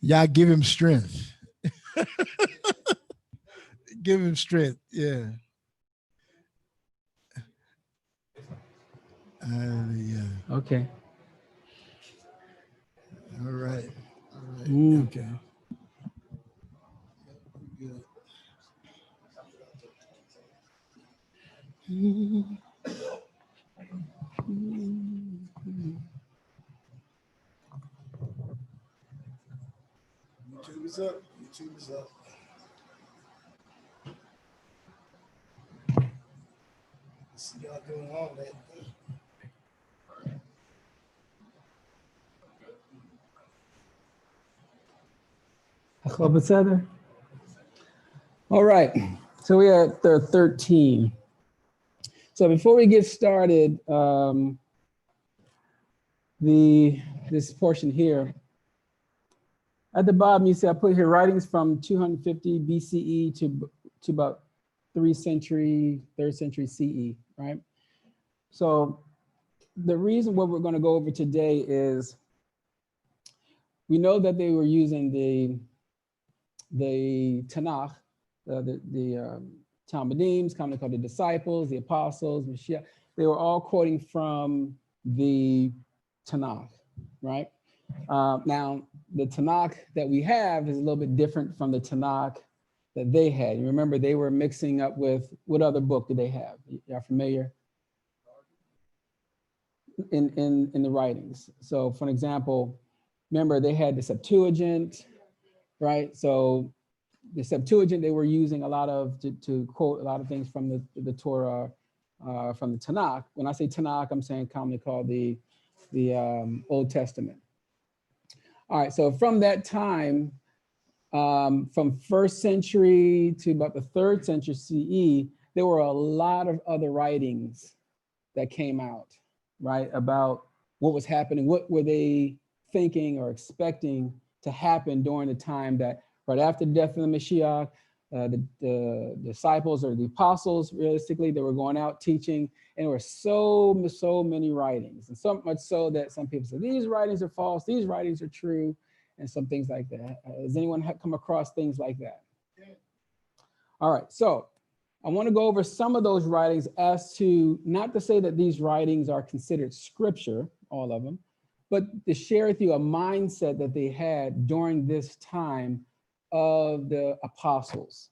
Y'all give him strength. Give him strength. Yeah. Yeah. Okay. All right. All right. Okay. Good. YouTube is up. YouTube is up. See y'all doing all that. All right, so we are at 13. So before we get started, this portion here, at the bottom you see I put here writings from 250 BCE to about 3rd century CE, right? So the reason what we're going to go over today is we know that they were using the Tanakh, the Talmudim, commonly called the disciples, the apostles, Mashiach. They were all quoting from the Tanakh, right? Now, the Tanakh that we have is a little bit different from the Tanakh that they had. You remember they were mixing up with, what other book did they have? Y'all familiar? In the writings. So for example, remember they had the Septuagint, right? So the Septuagint, they were using a lot of, to quote a lot of things from the Torah, from the Tanakh. When I say Tanakh, I'm saying commonly called the Old Testament. All right, so from that time, from 1st century to about the 3rd century CE, there were a lot of other writings that came out, right? About what was happening, what were they thinking or expecting to happen during the time that right after the death of the Mashiach, the disciples or the apostles, realistically, they were going out teaching, and there were so many writings, and so much so that some people said, these writings are false, these writings are true, and some things like that. Has anyone come across things like that? All right, so I want to go over some of those writings as to, not to say that these writings are considered scripture, all of them, but to share with you a mindset that they had during this time of the apostles.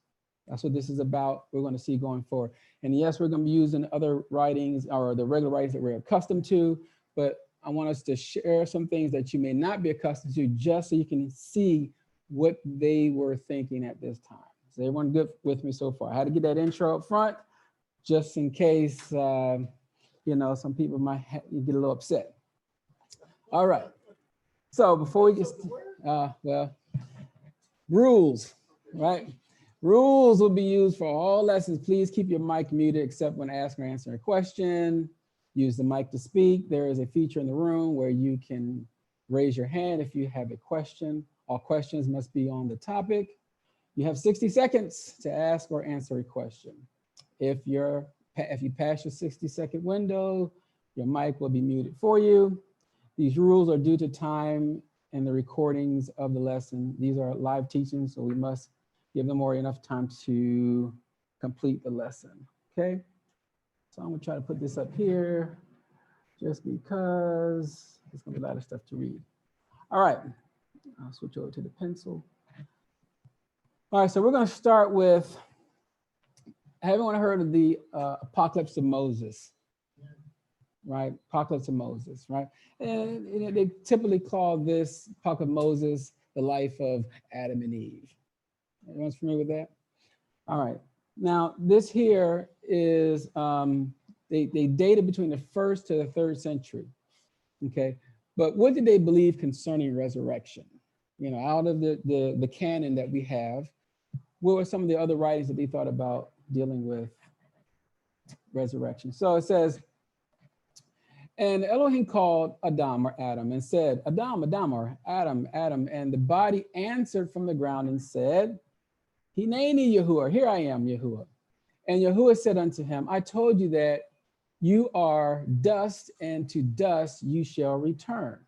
That's what this is about. We're going to see going forward. And yes, we're going to be using other writings or the regular writings that we're accustomed to, but I want us to share some things that you may not be accustomed to, just so you can see what they were thinking at this time. Is everyone good with me so far? I had to get that intro up front, just in case, you know, some people might get a little upset. All right. So before we get, well, rules, right? Rules will be used for all lessons. Please keep your mic muted except when asking or answering a question. Use the mic to speak. There is a feature in the room where you can raise your hand if you have a question. All questions must be on the topic. You have 60 seconds to ask or answer a question. If you pass your 60-second window, your mic will be muted for you. These rules are due to time and the recordings of the lesson. These are live teachings, so we must give them more enough time to complete the lesson, okay? So I'm gonna try to put this up here just because there's gonna be a lot of stuff to read. All right, I'll switch over to the pencil. All right, so we're gonna start with, have everyone heard of the Apocalypse of Moses? Right, Apocalypse of Moses, right? And they typically call this Apocalypse of Moses the life of Adam and Eve. Everyone's familiar with that? All right, now this here is, they dated between the 1st to the 3rd century, okay? But what did they believe concerning resurrection? You know, out of the canon that we have, what were some of the other writings that they thought about dealing with resurrection? So it says, and Elohim called Adam, or Adam, and said, Adam, Adam, or Adam, Adam, and the body answered from the ground and said, Hineni Yahuah, here I am, Yahuah. And Yahuah said unto him, I told you that you are dust, and to dust you shall return.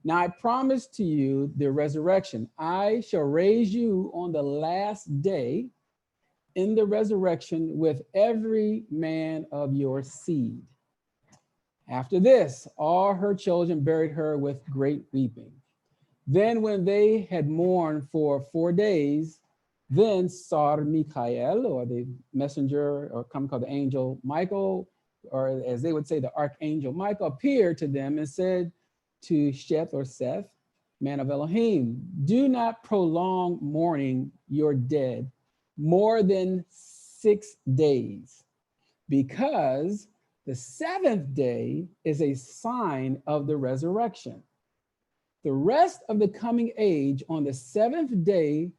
Now I promise to you the resurrection. I shall raise you on the last day in the resurrection with every man of your seed. After this, all her children buried her with great weeping. Then when they had mourned for 4 days, then Sar Michael, or the messenger, or come called the angel Michael, or as they would say, the archangel Michael, appeared to them and said to Sheth or Seth, man of Elohim, do not prolong mourning your dead more than 6 days, because the 7th day is a sign of the resurrection. The rest of the coming age on the 7th day,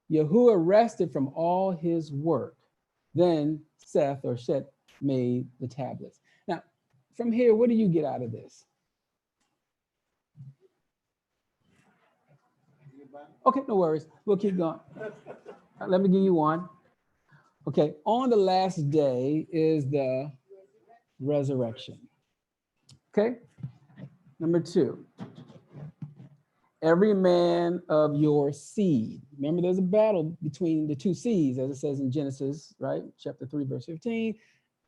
Yahuah rested from all his work. Then Seth or Shet made the tablets. Now, from here, what do you get out of this? Okay, no worries. We'll keep going. Let me give you one. Okay, on the last day is the resurrection. Okay, number 2. Every man of your seed. Remember, there's a battle between the 2 seeds, as it says in Genesis, right? Chapter 3, verse 15.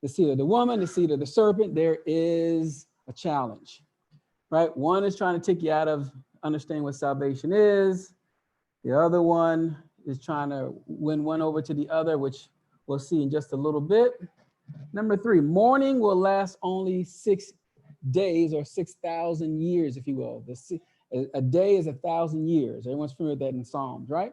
The seed of the woman, the seed of the serpent. There is a challenge, right? One is trying to take you out of understanding what salvation is. The other one is trying to win one over to the other, which we'll see in just a little bit. Number 3, mourning will last only 6 days or 6,000 years, if you will. A day is 1,000 years. Everyone's familiar with that in Psalms, right?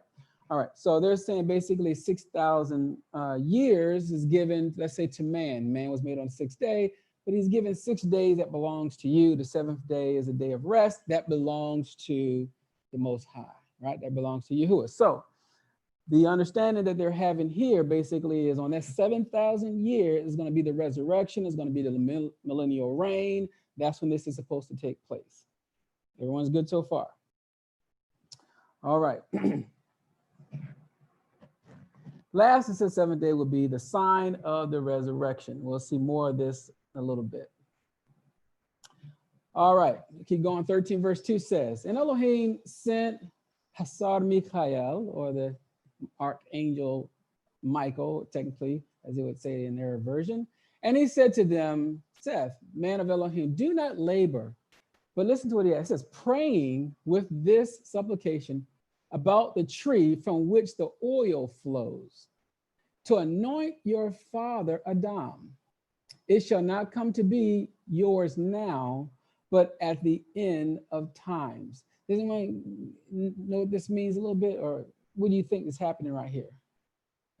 All right, so they're saying basically 6,000 years is given, let's say, to man. Man was made on the 6th day, but he's given 6 days that belongs to you. The 7th day is a day of rest that belongs to the Most High, right? That belongs to Yahuah. So the understanding that they're having here basically is on that 7,000 years is going to be the resurrection, is going to be the millennial reign. That's when this is supposed to take place. Everyone's good so far? All right. Last, it says 7th day will be the sign of the resurrection. We'll see more of this in a little bit. All right, keep going. 13 verse 2 says, and Elohim sent Hasar Michael, or the archangel Michael, technically, as they would say in their version. And he said to them, Seth, man of Elohim, do not labor. But listen to what he has. It says, praying with this supplication about the tree from which the oil flows, to anoint your father Adam. It shall not come to be yours now, but at the end of times. Does anyone know what this means a little bit? Or what do you think is happening right here?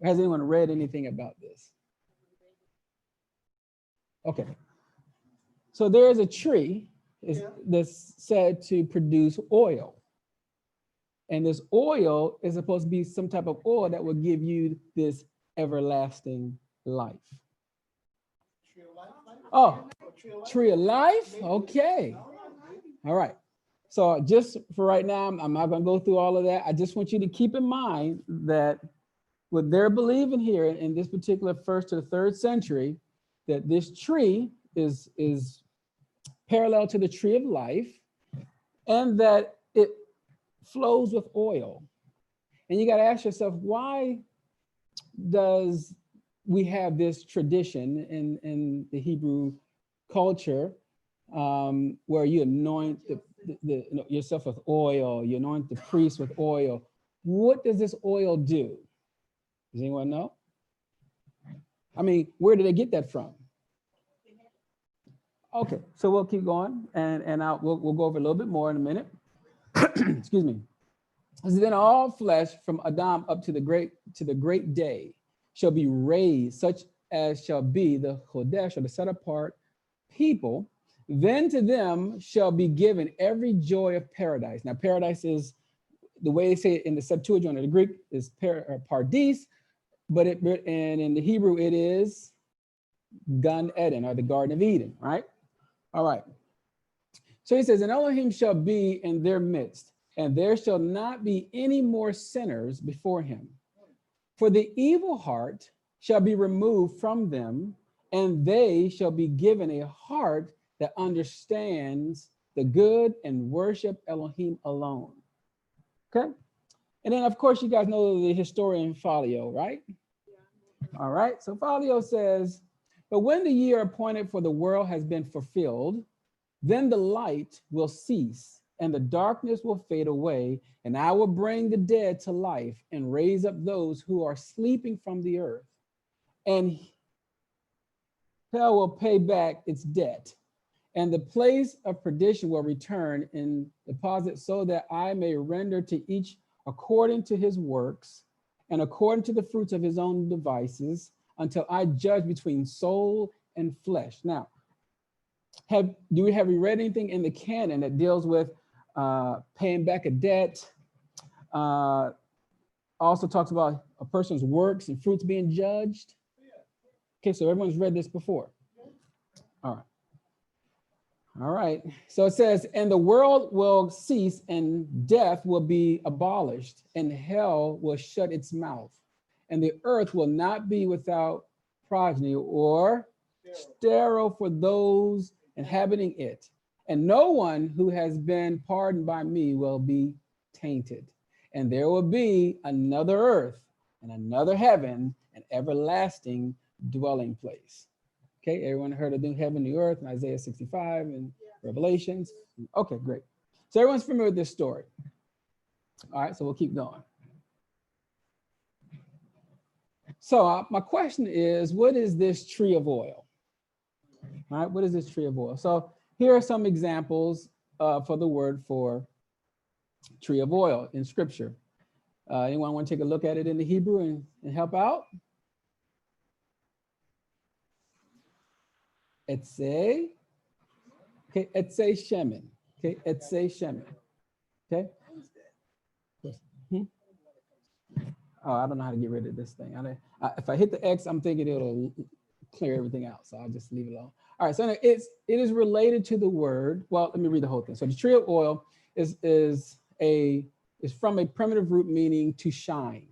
Or has anyone read anything about this? Okay. So there is a tree that's said to produce oil. And this oil is supposed to be some type of oil that will give you this everlasting life. Tree of life? Oh, tree of life? Okay. All right. So just for right now, I'm not going to go through all of that. I just want you to keep in mind that what they're believing here in this particular 1st to the 3rd century, that this tree is parallel to the tree of life, and that it flows with oil. And you got to ask yourself, why does we have this tradition in the Hebrew culture where you anoint yourself with oil, you anoint the priest with oil? What does this oil do? Does anyone know? I mean, where did they get that from? Okay, so we'll keep going, and we'll go over a little bit more in a minute. Excuse me. So then all flesh from Adam up to the great day shall be raised, such as shall be the Chodesh, or the set apart people. Then to them shall be given every joy of paradise. Now, paradise is the way they say it in the Septuagint, or the Greek is paradis, but and in the Hebrew it is Gan Eden, or the Garden of Eden, right? All right. So he says, and Elohim shall be in their midst, and there shall not be any more sinners before him. For the evil heart shall be removed from them, and they shall be given a heart that understands the good and worship Elohim alone. Okay. And then, of course, you guys know the historian Falio, right? All right. So Falio says, but when the year appointed for the world has been fulfilled, then the light will cease and the darkness will fade away, and I will bring the dead to life and raise up those who are sleeping from the earth. And hell will pay back its debt, and the place of perdition will return in deposit, so that I may render to each according to his works and according to the fruits of his own devices, until I judge between soul and flesh. Now, have you read anything in the canon that deals with paying back a debt? Also talks about a person's works and fruits being judged. Okay, so everyone's read this before. All right. All right. So it says, and the world will cease and death will be abolished and hell will shut its mouth and the earth will not be without progeny or sterile for those inhabiting it. And no one who has been pardoned by me will be tainted. And there will be another earth and another heaven, an everlasting dwelling place. Okay, everyone heard of the new heaven, new earth, in Isaiah 65 and Revelations? Okay, great. So everyone's familiar with this story. All right, so we'll keep going. So my question is, what is this tree of oil? All right, what is this tree of oil? So here are some examples for the word for tree of oil in scripture. Anyone want to take a look at it in the Hebrew and help out? Etzei. Okay, Etzei Shemen. Okay, Etzei Shemen. Okay. Oh, I don't know how to get rid of this thing. If I hit the X, I'm thinking it'll clear everything out. So I'll just leave it alone. All right. So anyway, it is related to the word. Well, let me read the whole thing. So the tree of oil is from a primitive root meaning to shine.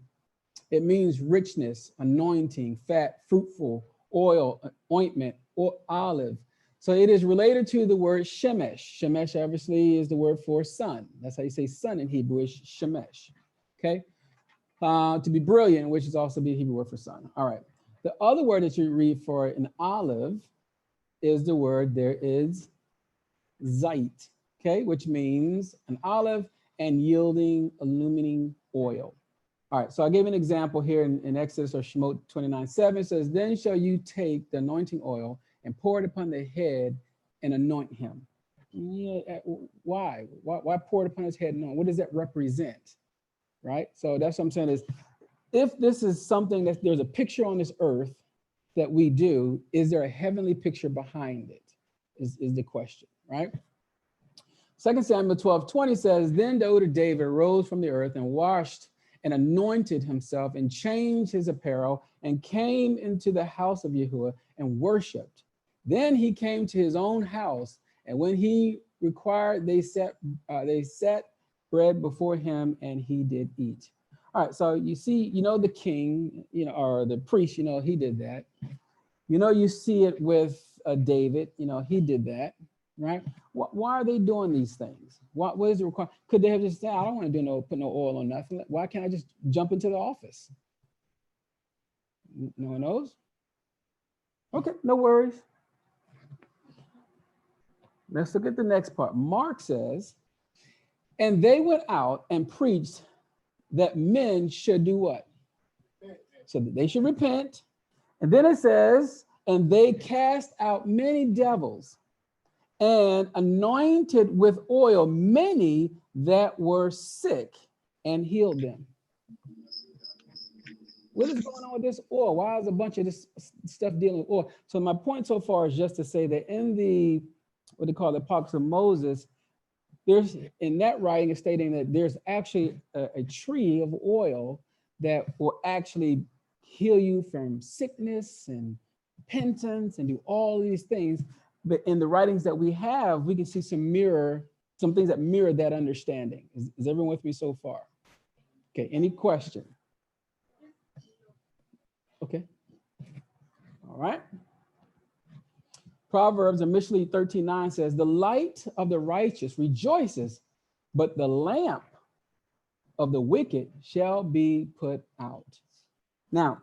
It means richness, anointing, fat, fruitful, oil, ointment, or olive. So it is related to the word shemesh. Shemesh obviously is the word for sun. That's how you say sun in Hebrew, is shemesh. Okay. To be brilliant, which is also the Hebrew word for sun. All right. The other word that you read for an olive is the word there is zait, okay, which means an olive and yielding, illuminating oil. All right, so I gave an example here in Exodus or Shemot 29:7. It says, then shall you take the anointing oil and pour it upon the head and anoint him. Yeah, why pour it upon his head and anoint? What does that represent? Right? So that's what I'm saying is, if this is something that there's a picture on this earth that we do, is there a heavenly picture behind it? Is the question, right? 2 Samuel 12:20 says, then the older David rose from the earth and washed and anointed himself and changed his apparel and came into the house of Yahuah and worshiped. Then he came to his own house, and when he required, they set bread before him, and he did eat. All right, so you see, the king, or the priest, he did that. You see it with David, he did that, right? Why are they doing these things? What is the requirement? Could they have just said, I don't want to put no oil on nothing. Why can't I just jump into the office? No one knows? Okay, no worries. Let's look at the next part. Mark says, and they went out and preached that men should do what? So that they should repent. And then it says, and they cast out many devils and anointed with oil many that were sick and healed them. What is going on with this oil? Why is a bunch of this stuff dealing with oil? So my point so far is just to say that in the, what they call the Apocalypse of Moses, there's, in that writing is stating that there's actually a tree of oil that will actually heal you from sickness and repentance and do all these things. But in the writings that we have, we can see some things that mirror that understanding. Is everyone with me so far? Okay, any question? Okay. All right. Proverbs, and Mishlei 13:9 says, the light of the righteous rejoices, but the lamp of the wicked shall be put out. Now,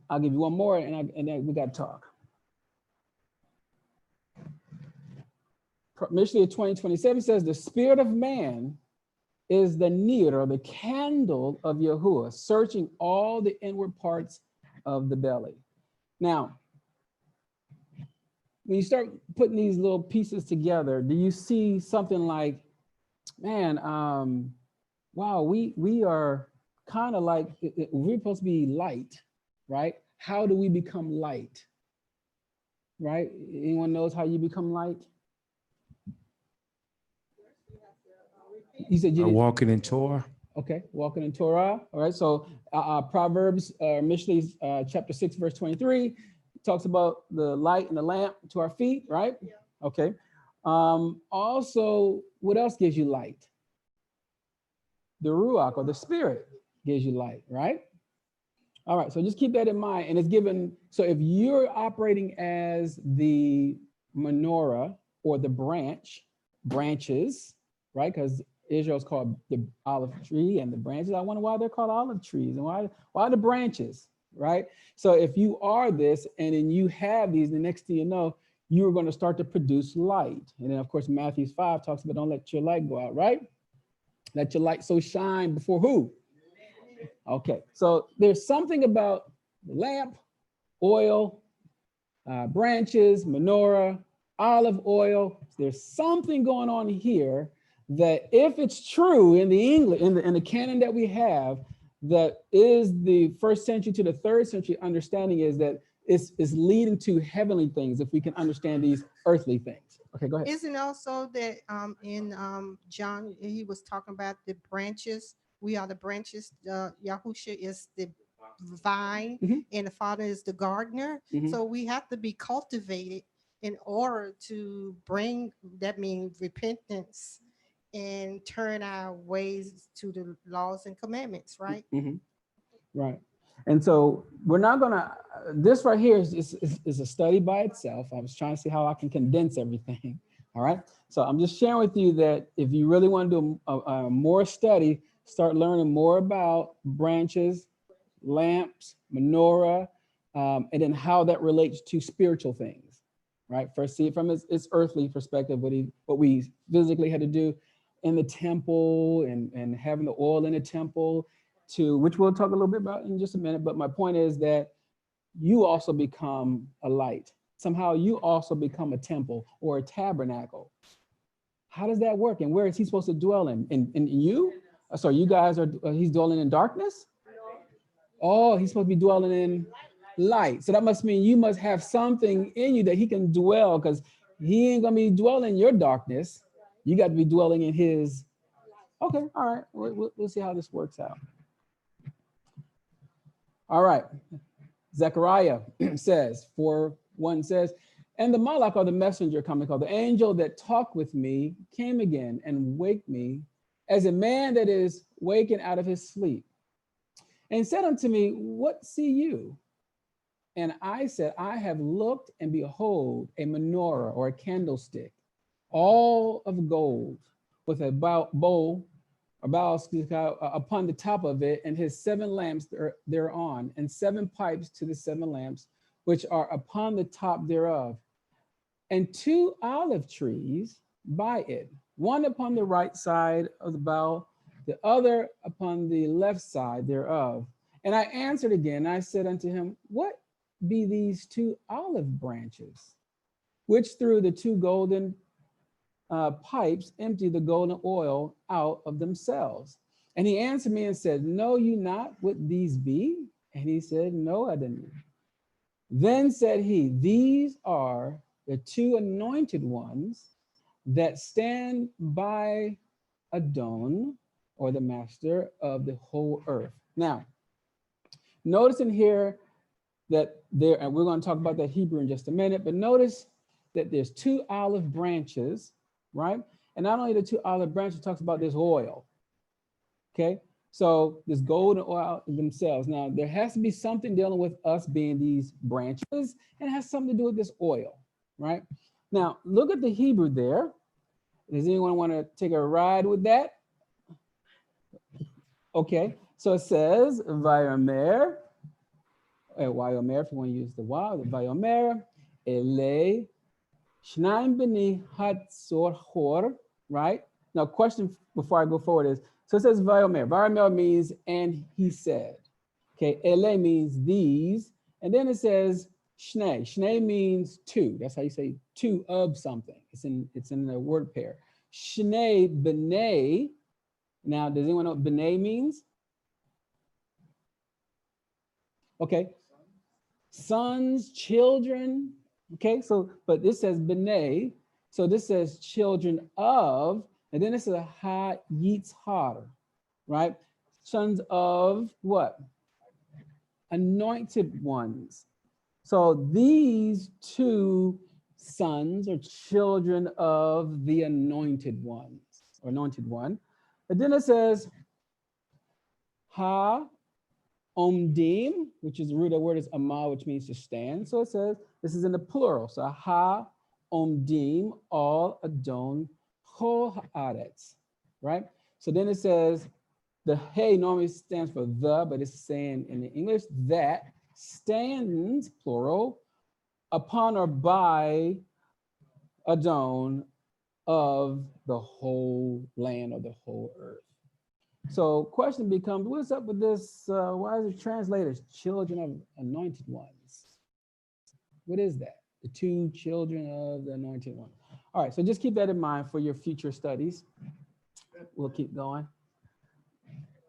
I'll give you one more, and then we got to talk. Mishlei 20:27 says, the spirit of man is the near, or the candle of Yahuah, searching all the inward parts of the belly. Now, when you start putting these little pieces together, do you see something like, man, wow, we are kind of like, we're supposed to be light, right? How do we become light, right? Anyone knows how you become light? You said you walking in Torah. Okay, walking in Torah. All right, so Proverbs, Mishlei chapter 6, verse 23, talks about the light and the lamp to our feet, right? Yeah. Okay. Also, what else gives you light? The Ruach, or the Spirit, gives you light, right? All right, so just keep that in mind. And it's given, so if you're operating as the menorah or the branches, right? Because Israel's called the olive tree and the branches. I wonder why they're called olive trees and why the branches, right? So if you are this and then you have these, the next thing you know, you're going to start to produce light. And then of course, Matthew 5 talks about don't let your light go out, right? Let your light so shine before who? Okay, so there's something about the lamp, oil, branches, menorah, olive oil. There's something going on here that if it's true in the English, in the canon that we have, that is the 1st century to the 3rd century understanding is that it's leading to heavenly things if we can understand these earthly things. Okay, go ahead. Isn't also that in John, he was talking about the branches. We are the branches. Yahusha is the vine, and the Father is the gardener. So we have to be cultivated in order to bring, that means repentance, and turn our ways to the laws and commandments, right? Right. And so we're not gonna, this right here is a study by itself. I was trying to see how I can condense everything. All right. So I'm just sharing with you that if you really want to do a more study, start learning more about branches, lamps, menorah, and then how that relates to spiritual things, right? First, see it from its earthly perspective, what we physically had to do in the temple and having the oil in the temple, to which we'll talk a little bit about in just a minute. But my point is that you also become a light. Somehow you also become a temple or a tabernacle. How does that work? And where is he supposed to dwell in? In you? So you guys are, he's dwelling in darkness? Oh, he's supposed to be dwelling in light. So that must mean you must have something in you that he can dwell, because he ain't gonna be dwelling in your darkness. You got to be dwelling in his. Okay, all right. We'll see how this works out. All right. Zechariah says, 4:1 says, and the Malach, or the messenger coming, called the angel that talked with me, came again and waked me as a man that is wakened out of his sleep, and said unto me, what see you? And I said, I have looked, and behold, a menorah, or a candlestick, all of gold, with a bowl upon the top of it, and his 7 lamps thereon, and 7 pipes to the 7 lamps, which are upon the top thereof, and 2 olive trees by it, one upon the right side of the bowl, the other upon the left side thereof. And I answered again, I said unto him, what be these 2 olive branches, which through the 2 golden pipes empty the golden oil out of themselves? And he answered me and said, know you not what these be? And he said, no, I didn't. Then said he, these are the 2 anointed ones that stand by Adon, or the master of the whole earth. Now, notice in here that there, and we're going to talk about that Hebrew in just a minute, but notice that there's 2 olive branches, right? And not only the 2 olive branches, talks about this oil. Okay, so this gold and oil themselves. Now, there has to be something dealing with us being these branches, and it has something to do with this oil, right? Now, look at the Hebrew there. Does anyone want to take a ride with that? Okay, so it says, Vayomer, Vayomer, if you want to use the wow, the Vayomer, Ele, Shnaim Beni Hatzor Hor, right? Now, question before I go forward is, so it says Vayomer. Vayomer means, and he said. Okay, Ele means these, and then it says Shnei. Shnei means two. That's how you say two of something. It's in the word pair. Shnei B'nei. Now, does anyone know what B'nai means? Okay. Sons, children. Okay, so, but this says B'nai. So this says children of, and then it says Ha Yitzhar, right? Sons of what? Anointed ones. So these two sons are children of the anointed ones, or anointed one. And then it says Ha Omdim, which is the root of the word is Amah, which means to stand. So it says, this is in the plural. So Ha Omdim, all Adon Chol Haaretz, right? So then it says, the Hey normally stands for the, but it's saying in the English that stands, plural, upon or by Adon of the whole land or the whole earth. So question becomes, what's up with this? Why is it translated as children of anointed ones? What is that? The two children of the anointed one. All right, so just keep that in mind for your future studies. We'll keep going.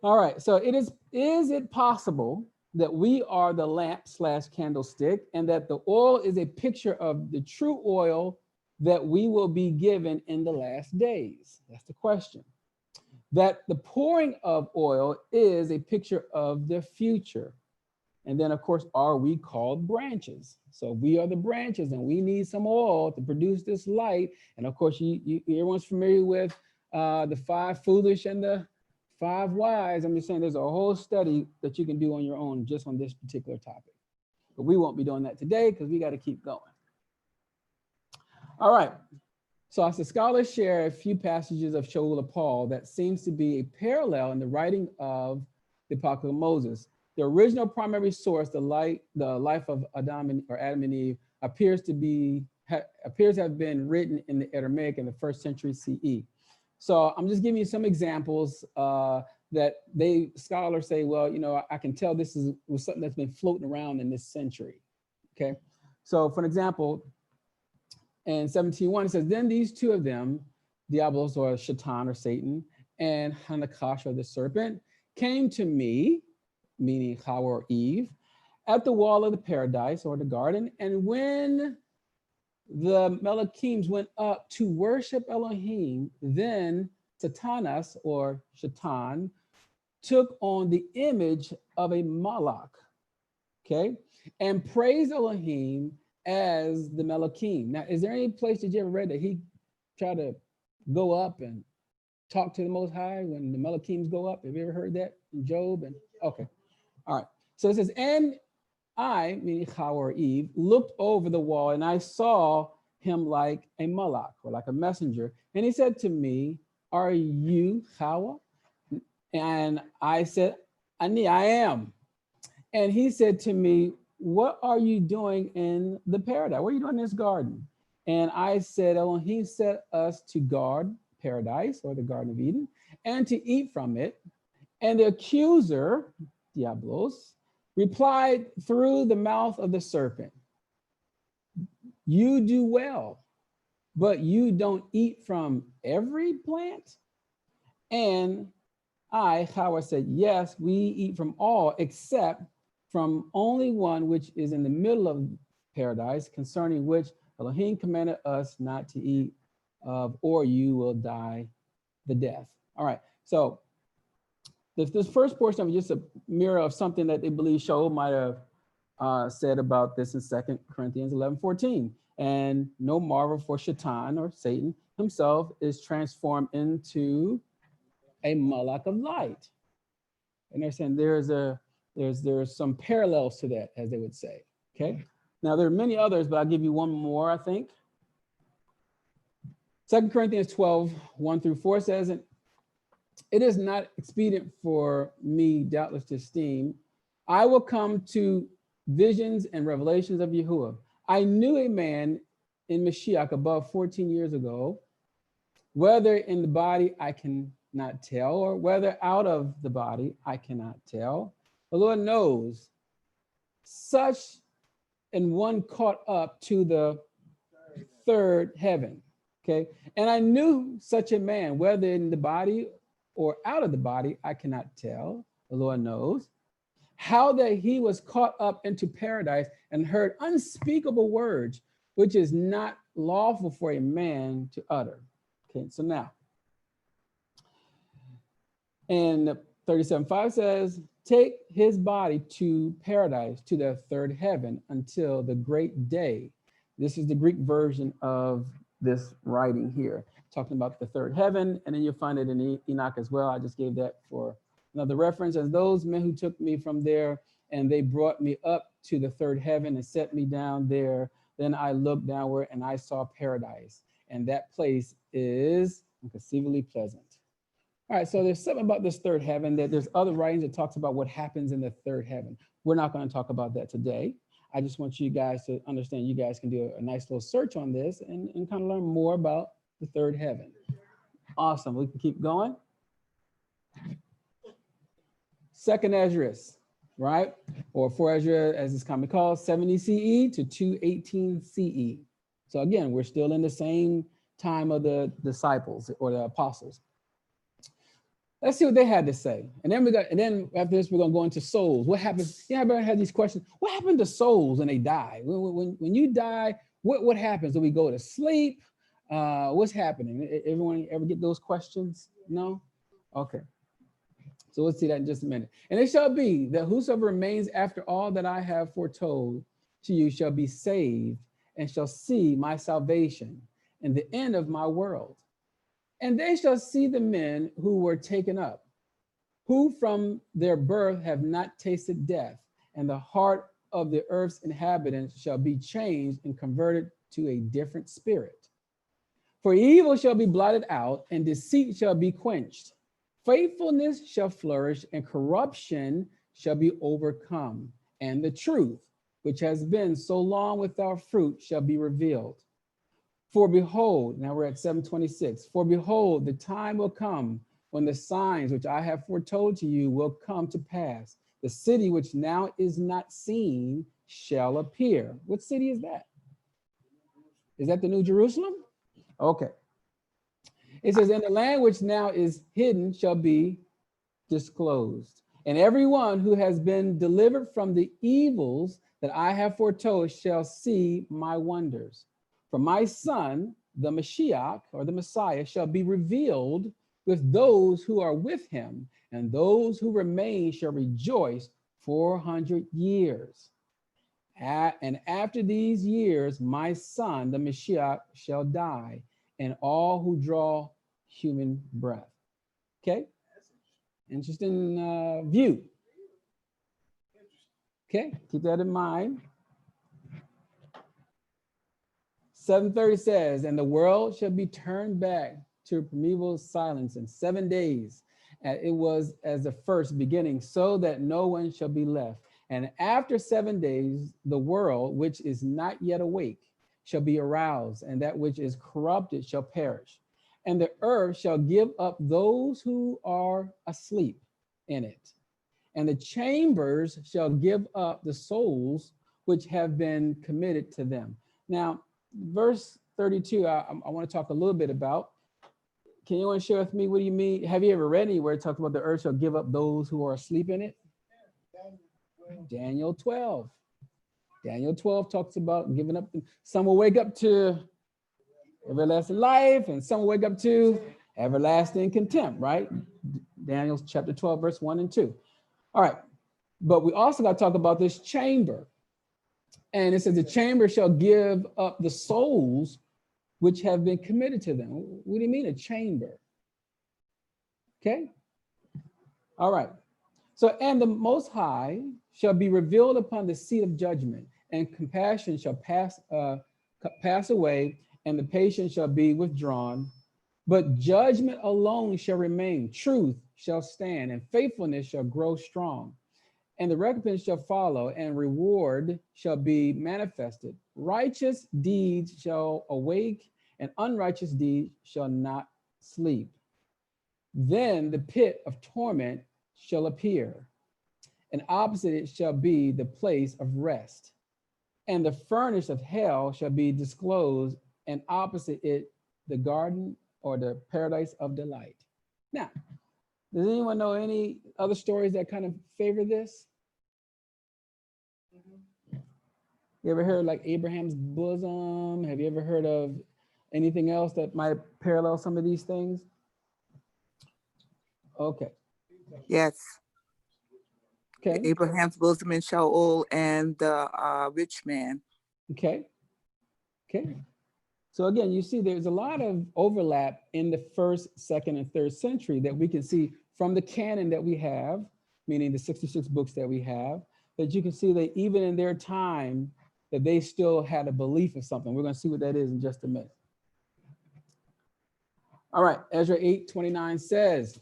All right, so is it possible that we are the lamp/candlestick and that the oil is a picture of the true oil that we will be given in the last days? That's the question. That the pouring of oil is a picture of the future. And then, of course, are we called branches? So we are the branches and we need some oil to produce this light. And of course, everyone's familiar with the 5 foolish and the 5 wise. I'm just saying there's a whole study that you can do on your own just on this particular topic. But we won't be doing that today because we got to keep going. All right. So as the scholars share a few passages of Shaul Paul that seems to be a parallel in the writing of the Apocrypha of Moses. The original primary source, the life of Adam and Eve, appears to have been written in the Aramaic in the 1st century CE. So I'm just giving you some examples that scholars say, well, you know, I can tell this was something that's been floating around in this century. Okay, so for an example, in 17:1 it says, then these two of them, Diablos or Shaitan or Satan, and Hanakash or the serpent, came to me, meaning Chawah or Eve, at the wall of the paradise or the garden. And when the Malachims went up to worship Elohim, then Satanas or Shaitan took on the image of a Malach, okay, and praised Elohim as the Malachim. Now, is there any place that you ever read that he tried to go up and talk to the Most High when the Malachims go up? Have you ever heard that in Job? And okay, all right. So it says, and I, meaning Chawah or Eve, looked over the wall and I saw him like a Malach or like a messenger. And he said to me, are you Chawah? And I said, Ani, I am. And he said to me, what are you doing in the paradise? What are you doing in this garden? And I said, Elohim set us to guard paradise or the Garden of Eden and to eat from it. And the accuser, Diablos, replied through the mouth of the serpent, you do well, but you don't eat from every plant? And I, Chawah, said, yes, we eat from all except from only one which is in the middle of paradise, concerning which Elohim commanded us not to eat of, or you will die the death. All right, so this first portion is just a mirror of something that they believe Shaul might have said about this in 2 Corinthians 11:14. And no marvel, for Shaitan or Satan himself is transformed into a Malach of light. And they're saying there's some parallels to that, as they would say. Okay. Now there are many others, but I'll give you one more, I think. 2 Corinthians 12, 1 through 4 says, "And it is not expedient for me, doubtless, to esteem. I will come to visions and revelations of Yahuah. I knew a man in Mashiach above 14 years ago, whether in the body I cannot tell, or whether out of the body I cannot tell. The Lord knows. Such and one caught up to the third heaven." Okay. "And I knew such a man, whether in the body or out of the body, I cannot tell. The Lord knows. How that he was caught up into paradise and heard unspeakable words, which is not lawful for a man to utter." Okay. So now, and 37:5 says, "Take his body to paradise, to the third heaven, until the great day." This is the Greek version of this writing here, talking about the third heaven, and then you'll find it in Enoch as well. I just gave that for another reference. "As those men who took me from there, and they brought me up to the third heaven and set me down there. Then I looked downward and I saw paradise, and that place is inconceivably pleasant." All right, so there's something about this third heaven that there's other writings that talks about what happens in the third heaven. We're not going to talk about that today. I just want you guys to understand you guys can do a nice little search on this and kind of learn more about the third heaven. Awesome. We can keep going. Second Esdras, right? Or 4 Esdras, as it's commonly called, 70 CE to 218 CE. So again, we're still in the same time of the disciples or the apostles. Let's see what they had to say. And then after this, we're gonna go into souls. What happens? Yeah, everybody had these questions. What happened to souls when they die? When you die, what happens? Do we go to sleep? What's happening? Everyone ever get those questions? No? Okay. So we'll see that in just a minute. "And it shall be that whosoever remains after all that I have foretold to you shall be saved and shall see my salvation and the end of my world. And they shall see the men who were taken up, who from their birth have not tasted death, and the heart of the earth's inhabitants shall be changed and converted to a different spirit. For evil shall be blotted out, and deceit shall be quenched. Faithfulness shall flourish, and corruption shall be overcome. And the truth, which has been so long without fruit, shall be revealed. For behold," now we're at 726, "For behold, the time will come when the signs which I have foretold to you will come to pass. The city which now is not seen shall appear." What city is that? Is that the New Jerusalem? Okay. It says, "And the land which now is hidden shall be disclosed. And everyone who has been delivered from the evils that I have foretold shall see my wonders. For my son, the Mashiach, or the Messiah, shall be revealed with those who are with him, and those who remain shall rejoice 400 years. And after these years, my son, the Mashiach, shall die, and all who draw human breath." Okay? Interesting view. Okay, keep that in mind. 7:30 says, "And the world shall be turned back to primeval silence in 7 days. And it was as the first beginning, so that no one shall be left. And after 7 days, the world, which is not yet awake, shall be aroused, and that which is corrupted shall perish. And the earth shall give up those who are asleep in it. And the chambers shall give up the souls which have been committed to them." Now, verse 32, I want to talk a little bit about. Can anyone share with me, what do you mean? Have you ever read anywhere it talks about the earth shall give up those who are asleep in it? Daniel 12. Daniel 12 talks about giving up. Some will wake up to everlasting life, and some will wake up to everlasting contempt, right? Daniel chapter 12, verse 1 and 2. All right. But we also got to talk about this chamber. And it says the chamber shall give up the souls which have been committed to them. What do you mean a chamber? Okay. All right. So, "And the Most High shall be revealed upon the seat of judgment, and compassion shall pass away, and the patient shall be withdrawn. But judgment alone shall remain. Truth shall stand, and faithfulness shall grow strong. And the recompense shall follow, and reward shall be manifested. Righteous deeds shall awake, and unrighteous deeds shall not sleep. Then the pit of torment shall appear, and opposite it shall be the place of rest. And the furnace of hell shall be disclosed, and opposite it the garden or the paradise of delight. Now, does anyone know any other stories that kind of favor this? You ever heard like Abraham's bosom? Have you ever heard of anything else that might parallel some of these things? Okay. Yes. Okay. Abraham's bosom in Sheol and the rich man. Okay. Okay. So again, you see there's a lot of overlap in the first, second, and third century that we can see from the canon that we have, meaning the 66 books that we have, that you can see that even in their time, that they still had a belief of something. We're going to see what that is in just a minute. All right, Ezra 8:29 says,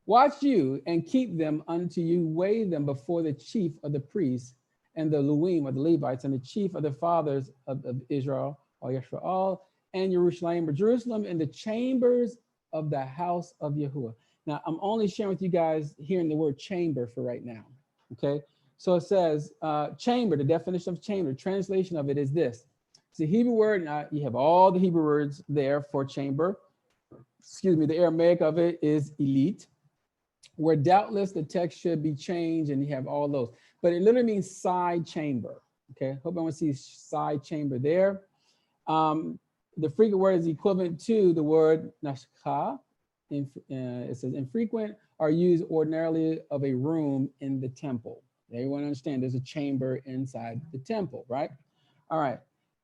watch you and keep them unto you, weigh them before the chief of the priests and the Luim of the Levites and the chief of the fathers of Israel, or Yisrael, and Jerusalem, or Jerusalem in the chambers of the house of Yahuah. Now, I'm only sharing with you guys hearing the word chamber for right now, okay? So it says chamber, the definition of chamber, translation of it is this. It's a Hebrew word, and you have all the Hebrew words there for chamber. Excuse me, the Aramaic of it is elite, where doubtless the text should be changed and you have all those. But it literally means side chamber, okay? Hope everyone sees side chamber there. The frequent word is equivalent to the word nashka. It says infrequent are used ordinarily of a room in the temple. Everyone understand there's a chamber inside the temple, right? All right.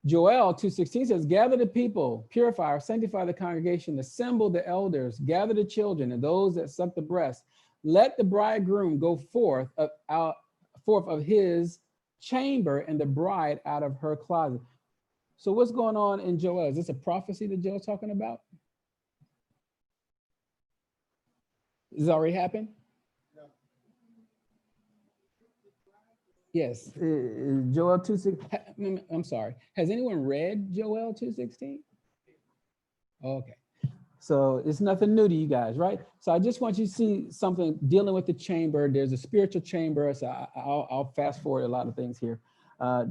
Joel 2:16 says, gather the people, purify or sanctify the congregation, assemble the elders, gather the children and those that suck the breast. Let the bridegroom go forth of his chamber and the bride out of her closet. So what's going on in Joel? Is this a prophecy that Joel's talking about? Has it already happened? Yes. Joel 2:16. I'm sorry. Has anyone read Joel 2:16? Okay. So it's nothing new to you guys, right? So I just want you to see something dealing with the chamber. There's a spiritual chamber. So I'll fast forward a lot of things here.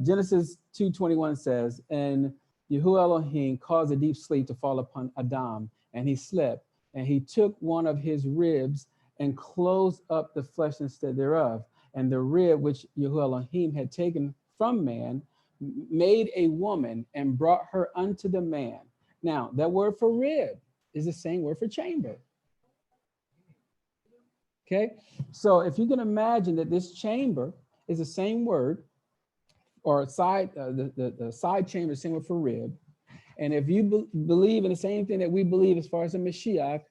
Genesis 2:21 says, and Yahuah Elohim caused a deep sleep to fall upon Adam, and he slept, and he took one of his ribs and closed up the flesh instead thereof. And the rib which Yahuah Elohim had taken from man made a woman and brought her unto the man. Now, that word for rib is the same word for chamber. Okay, so if you can imagine that this chamber is the same word, or side, the side chamber is the same word for rib. And if you believe in the same thing that we believe as far as the Mashiach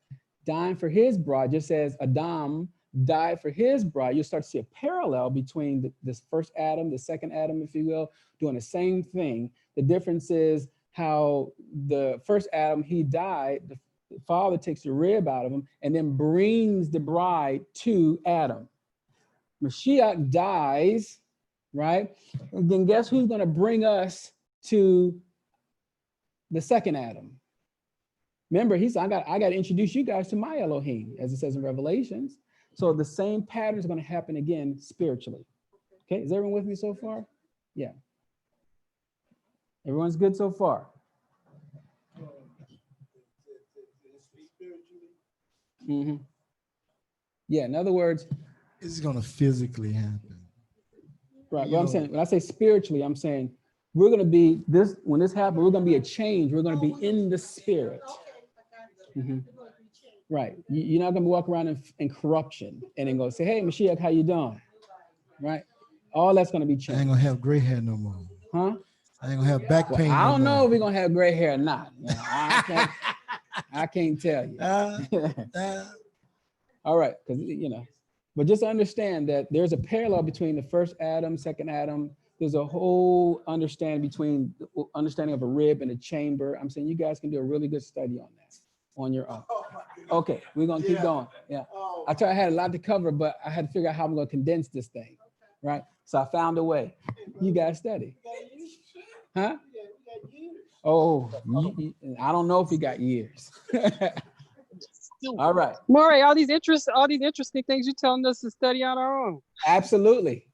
dying for his bride, just as Adam died for his bride, you'll start to see a parallel between this first Adam, the second Adam, if you will, doing the same thing. The difference is how the first Adam, he died, the father takes the rib out of him and then brings the bride to Adam. Mashiach dies, right? And then guess who's going to bring us to the second Adam? Remember, he said, I got to introduce you guys to my Elohim, as it says in Revelations. So the same pattern is going to happen again spiritually. Okay, is everyone with me so far? Yeah. Everyone's good so far? Mm-hmm. Yeah, in other words, it's going to physically happen. Right. Well, I'm saying, when I say spiritually, I'm saying we're going to be this, when this happens, we're going to be a change. We're going to be in the spirit. Mm-hmm. Right. You're not going to walk around in corruption and then go say, hey, Mashiach, how you doing? Right. All that's going to be changed. I ain't going to have gray hair no more. Huh? I ain't going to have back pain. I don't no know more. if we're going to have gray hair or not. You know, I can't tell you. All right. Because, you know, but just understand that there's a parallel between the first Adam, second Adam, There's a whole understanding of a rib and a chamber. I'm saying you guys can do a really good study on that on your own. Okay, we're gonna keep going. Yeah, I had a lot to cover, but I had to figure out how I'm gonna condense this thing, right? So I found a way. You guys study, huh? Oh, I don't know if he got years. All right. Moreh, all these interesting things you're telling us to study on our own. Absolutely.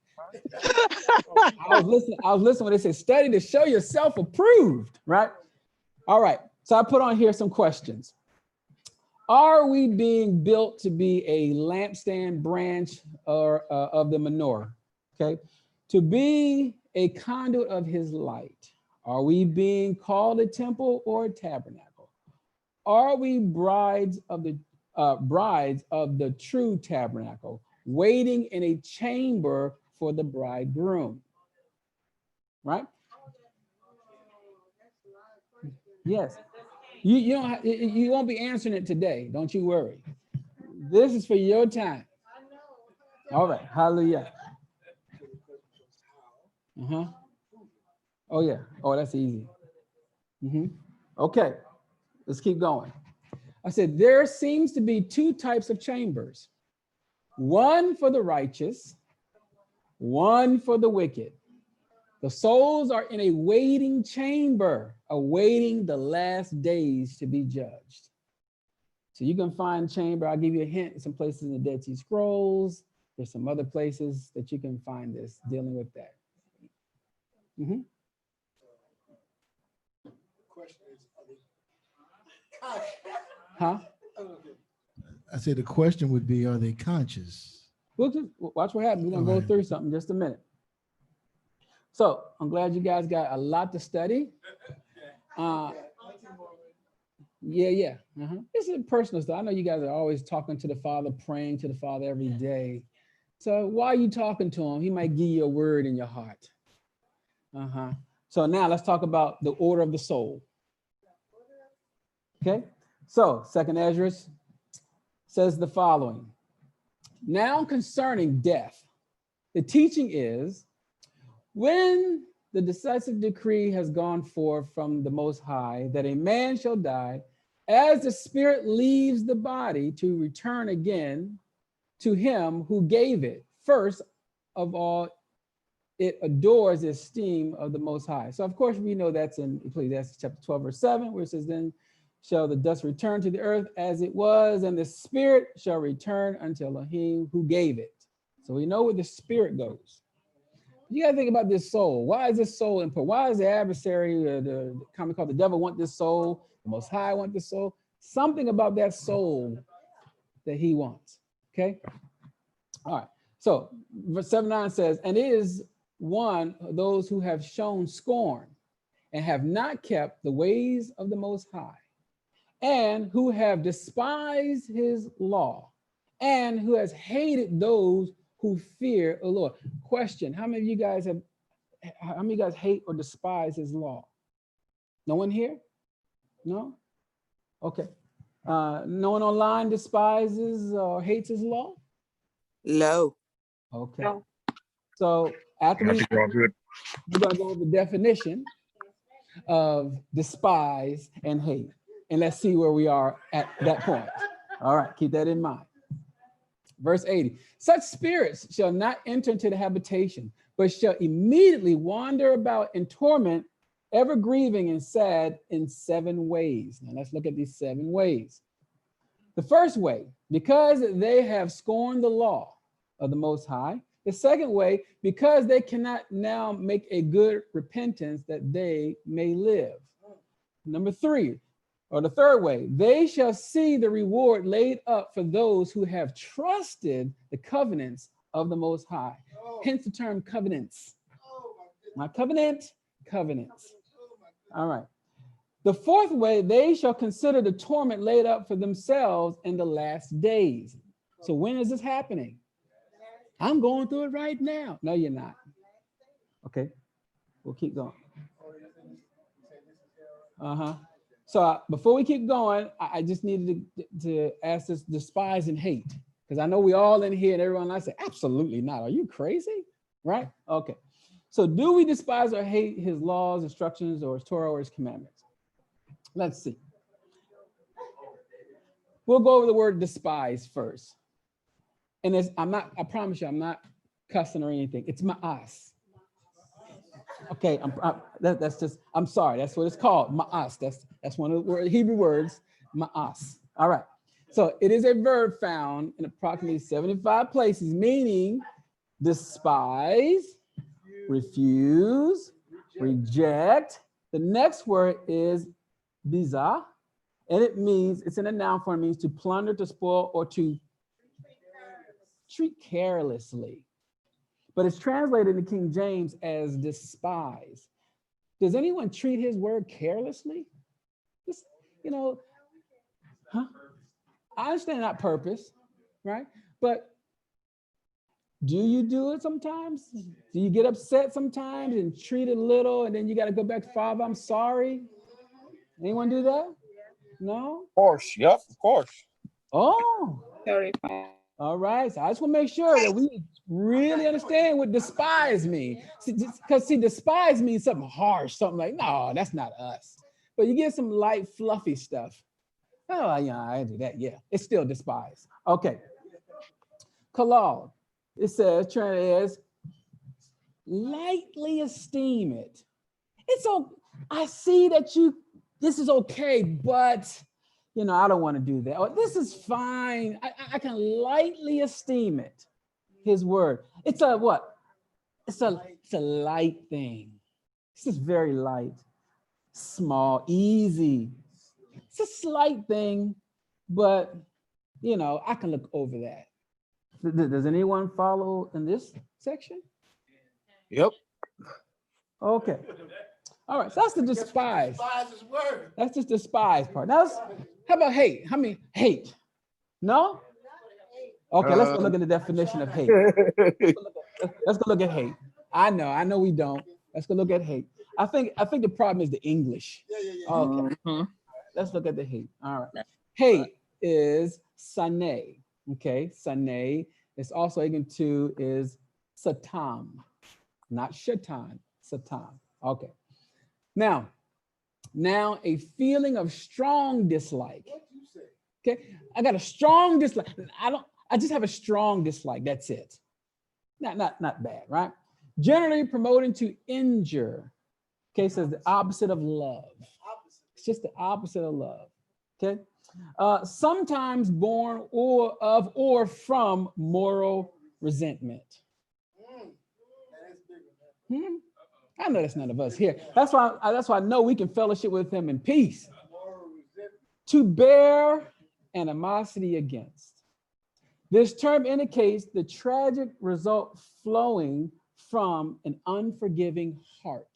I was listening when they said study to show yourself approved, right? All right. So I put on here some questions. Are we being built to be a lampstand branch or of the menorah? Okay. To be a conduit of his light. Are we being called a temple or a tabernacle? Are we brides of the true tabernacle, waiting in a chamber for the bridegroom? Right? Yes. You won't be answering it today. Don't you worry. This is for your time. All right. Hallelujah. Oh yeah. Oh, that's easy. Okay. Let's keep going. I said, there seems to be two types of chambers. One for the righteous, one for the wicked. The souls are in a waiting chamber, awaiting the last days to be judged. So you can find chamber. I'll give you a hint. Some places in the Dead Sea Scrolls. There's some other places that you can find this dealing with that. Huh? I said the question would be, are they conscious? We'll just watch what happens. We're gonna go through something in just a minute. So I'm glad you guys got a lot to study. Yeah. This is personal stuff. I know you guys are always talking to the Father, praying to the Father every day. So while you talking to him, he might give you a word in your heart. So now let's talk about the order of the soul. Okay. So 2nd Ezra says the following. Now concerning death, the teaching is, when the decisive decree has gone forth from the Most High that a man shall die, as the spirit leaves the body to return again to him who gave it, first of all, it adores the esteem of the Most High. So of course we know that's in Ecclesiastes chapter 12, verse 7, where it says, then shall the dust return to the earth as it was, and the spirit shall return unto Elohim who gave it. So we know where the spirit goes. You gotta think about this soul. Why is this soul important? Why is the adversary, the common called the devil, want this soul? The Most High want this soul? Something about that soul that he wants. Okay. All right. So verse 7-9 says, and it is one of those who have shown scorn and have not kept the ways of the Most High, and who have despised his law, and who has hated those who fear the Lord. Question: how many of you guys hate or despise his law? No one here? No? Okay. No one online despises or hates his law? Low. Okay. No. So after we're good. gonna go over the definition of despise and hate, and let's see where we are at that point. All right, keep that in mind. Verse 80, such spirits shall not enter into the habitation, but shall immediately wander about in torment, ever grieving and sad in 7 ways. Now let's look at these 7 ways. The first way, because they have scorned the law of the Most High. The second way, because they cannot now make a good repentance that they may live. Number 3, or the third way, they shall see the reward laid up for those who have trusted the covenants of the Most High. Hence the term covenants. Not covenant, covenants. All right. The fourth way, they shall consider the torment laid up for themselves in the last days. So when is this happening? I'm going through it right now. No, you're not. Okay, we'll keep going. So before we keep going, I just needed to ask this despise and hate, because I know we all in here and everyone I say, absolutely not. Are you crazy? Right? Okay. So do we despise or hate his laws, instructions, or his Torah or his commandments? Let's see. We'll go over the word despise first. And I promise you, I'm not cussing or anything. It's ma'as. Okay, I'm sorry, that's what it's called, ma'as. That's one of the Hebrew words, ma'as. All right, so it is a verb found in approximately 75 places, meaning despise, refuse, reject. The next word is biza, and it means, it's in a noun form, it means to plunder, to spoil, or to treat carelessly. But it's translated in King James as despise. Does anyone treat his word carelessly? Just, huh? I understand not purpose, right? But do you do it sometimes? Do you get upset sometimes and treat it little and then you got to go back, Father, I'm sorry? Anyone do that? No? Of course. Yep, of course. Oh. Sorry. All right, so I just want to make sure that we really understand what despise means. Because despise means something harsh, something like, no, that's not us. But you get some light, fluffy stuff. Oh, yeah, I do that. Yeah, it's still despise. Okay. Kalal, it says, translated as lightly esteem it. It's okay. I see that this is okay, but I don't want to do that. Oh, this is fine. I can lightly esteem it. His word. It's a what? It's a light thing. It's just very light, small, easy. It's a slight thing, but I can look over that. Does anyone follow in this section? Yep. Okay. All right, so that's the despise. That's just the despise part. Now, how about hate? How many hate? No? Okay, let's go look at the definition of hate. Let's go look at hate. I know we don't. Let's go look at hate. I think the problem is the English. Okay. Let's look at the hate. All right. Hate is saneh. Okay, saneh is also equal to is satam, not shaitan, satam. Okay. Now a feeling of strong dislike. Okay, I got a strong dislike. I just have a strong dislike. That's it. Not bad, right? Generally promoting to injure. Okay, says the opposite of love. It's just the opposite of love. Okay. Sometimes born or from moral resentment. I know that's none of us here. That's why I know we can fellowship with him in peace. To bear animosity against. This term indicates the tragic result flowing from an unforgiving heart.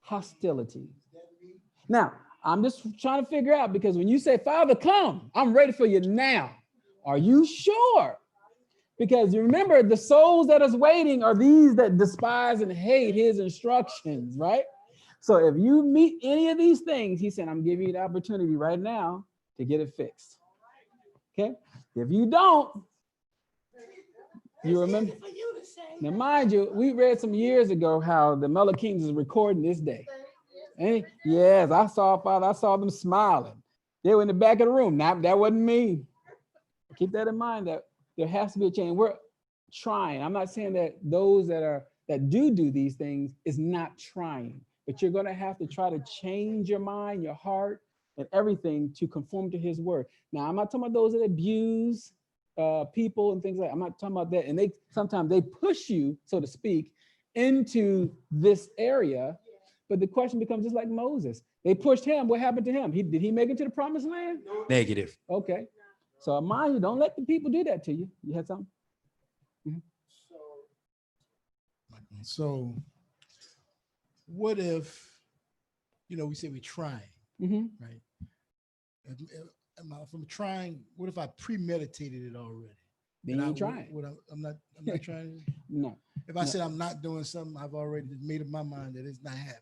Hostility. Now, I'm just trying to figure out, because when you say, Father, come, I'm ready for you now. Are you sure? Because you remember, the souls that is waiting are these that despise and hate his instructions, right? So if you meet any of these things, he said, I'm giving you the opportunity right now to get it fixed. Okay? If you don't, you remember. Now, mind you, we read some years ago how the Melachim is recording this day. And yes, I saw them smiling. They were in the back of the room. That wasn't me. Keep that in mind, that there has to be a change. We're trying. I'm not saying that those that do these things is not trying, but you're going to have to try to change your mind, your heart, and everything to conform to his word. Now, I'm not talking about those that abuse people and things like that. I'm not talking about that. And sometimes they push you, so to speak, into this area. But the question becomes just like Moses. They pushed him. What happened to him? Did he make it to the promised land? Negative. Okay. So mind you, don't let the people do that to you. You had something? Mm-hmm. So what if, we say we're trying, right? If I'm trying, what if I premeditated it already? Then you ain't trying. I'm not trying. No. If I said I'm not doing something, I've already made up my mind that it's not happening.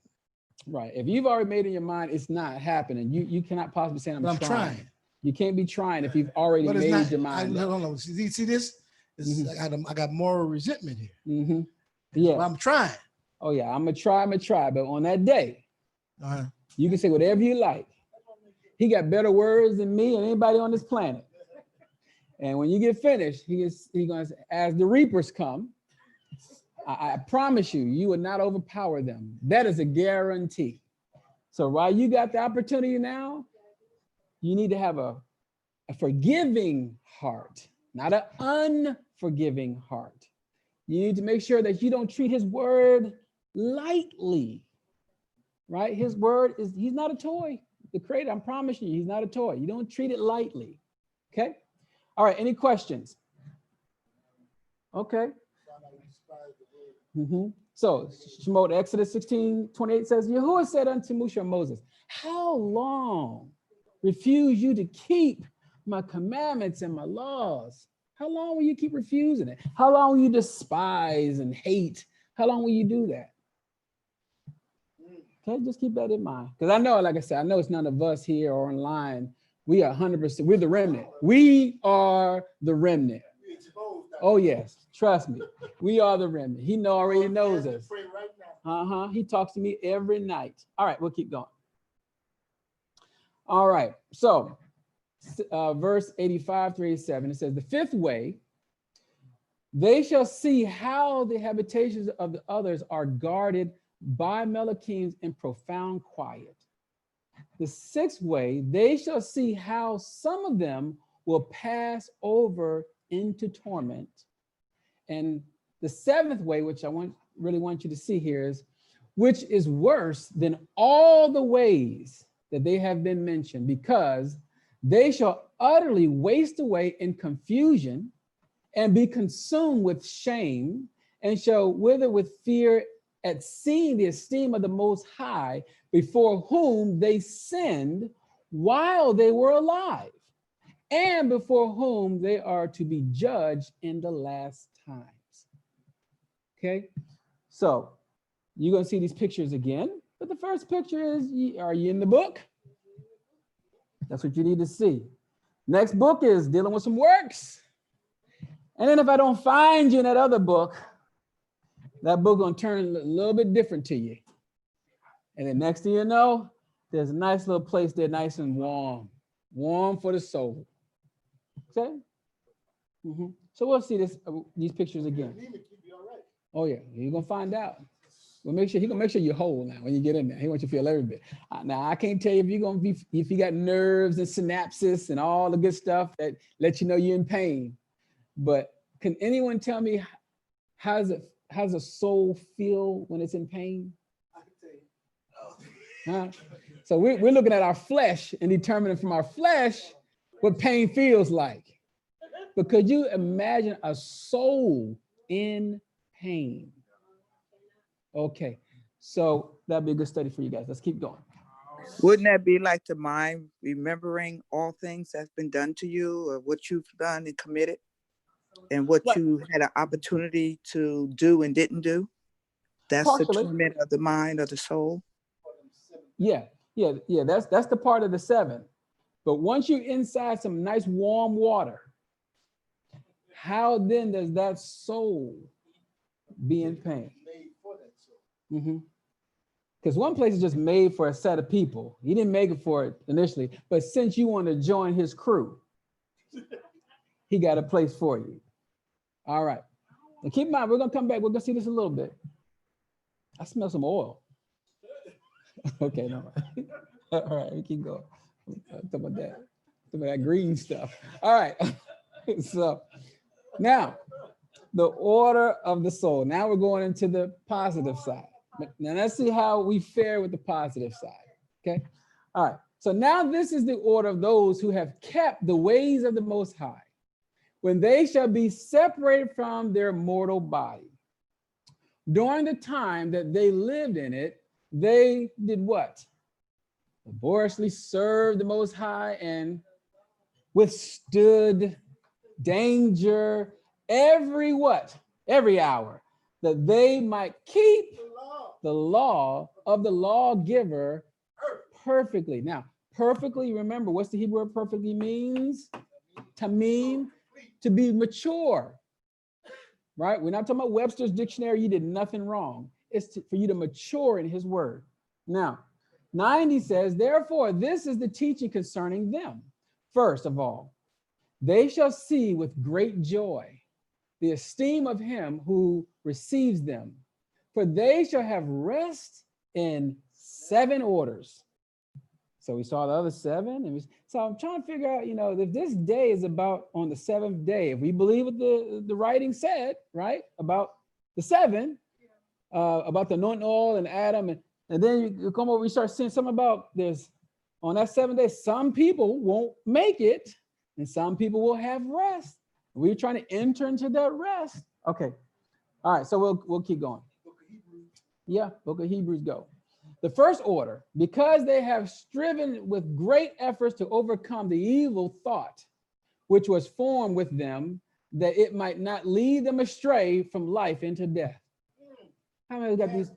Right. If you've already made in your mind it's not happening, you cannot possibly say I'm trying. You can't be trying if you've already made your mind up. No. See this? I got moral resentment here. Yeah. I'm trying. Oh yeah, I'm gonna try. But on that day, Uh-huh. you can say whatever you like. He got better words than me and anybody on this planet. And when you get finished, he's going to say, as the reapers come, I promise you, you will not overpower them. That is a guarantee. So while you got the opportunity now, you need to have a forgiving heart, not an unforgiving heart. You need to make sure that you don't treat his word lightly, right? His word is, he's not a toy. The creator, I'm promising you, he's not a toy. You don't treat it lightly, okay? All right, any questions? Okay. So, Shemot, Exodus 16:28 says, Yahuah said unto Moshe and Moses, how long refuse you to keep my commandments and my laws? How long will you keep refusing it? How long will you despise and hate? How long will you do that? Okay, just keep that in mind. Because I know, like I said, I know it's none of us here or online. We are 100%, we're the remnant. We are the remnant. Oh, yes, trust me. We are the remnant. He already knows us. He talks to me every night. All right, we'll keep going. All right, so verse 85 through 87, it says, the fifth way, they shall see how the habitations of the others are guarded by Melachims in profound quiet. The sixth way, they shall see how some of them will pass over into torment. And the seventh way, which I really want you to see here, is which is worse than all the ways that they have been mentioned, because they shall utterly waste away in confusion and be consumed with shame, and shall wither with fear at seeing the esteem of the Most High, before whom they sinned while they were alive, and before whom they are to be judged in the last times. Okay, so you're going to see these pictures again, but the first picture is, are you in the book? That's what you need to see. Next book is dealing with some works. And then if I don't find you in that other book, that book gonna turn a little bit different to you. And then next thing you know, there's a nice little place there, nice and warm for the soul. Okay? So we'll see these pictures again. Oh yeah, you're gonna find out. We'll make sure he's gonna make sure you're whole now when you get in there. He wants you to feel every bit. Now I can't tell you if you got nerves and synapses and all the good stuff that let you know you're in pain. But can anyone tell me how's a soul feel when it's in pain? I can tell you. So we're looking at our flesh and determining from our flesh what pain feels like. But could you imagine a soul in pain? Okay, so that'd be a good study for you guys. Let's keep going. Wouldn't that be like the mind remembering all things that's been done to you, or what you've done and committed, and what you had an opportunity to do and didn't do? That's partially the torment of the mind, of the soul. Yeah. That's the part of the seven. But once you're inside some nice warm water, how then does that soul be in pain? Because one place is just made for a set of people. He didn't make it for it initially, but since you want to join his crew, he got a place for you. All right. And keep in mind, we're gonna come back. We're gonna see this a little bit. I smell some oil. Okay, no. All right, we keep going. Talk about that green stuff. All right. So now, the order of the soul. Now we're going into the positive side. Now let's see how we fare with the positive side. Okay. All right. So now this is the order of those who have kept the ways of the Most High, when they shall be separated from their mortal body. During the time that they lived in it, they did what? Laboriously served the Most High and withstood danger every hour, that they might keep the law of the lawgiver perfectly. Now, perfectly, remember, what's the Hebrew word perfectly means? Tamim, to be mature. right? We're not talking about Webster's dictionary. You did nothing wrong. It's for you to mature in his word. Now, 90 says, therefore, this is the teaching concerning them. First of all, they shall see with great joy the esteem of him who receives them, for they shall have rest in 7 orders. So we saw the other 7. And so I'm trying to figure out, if this day is about on the 7th day, if we believe what the writing said, right, about the 7, about the anointing oil and Adam, and then you come over, you start seeing something about there's on that 7th day, some people won't make it and some people will have rest. We're trying to enter into that rest. Okay. All right. So we'll keep going. Yeah. Book of Hebrews, go. The first order, because they have striven with great efforts to overcome the evil thought, which was formed with them, that it might not lead them astray from life into death. How many got these?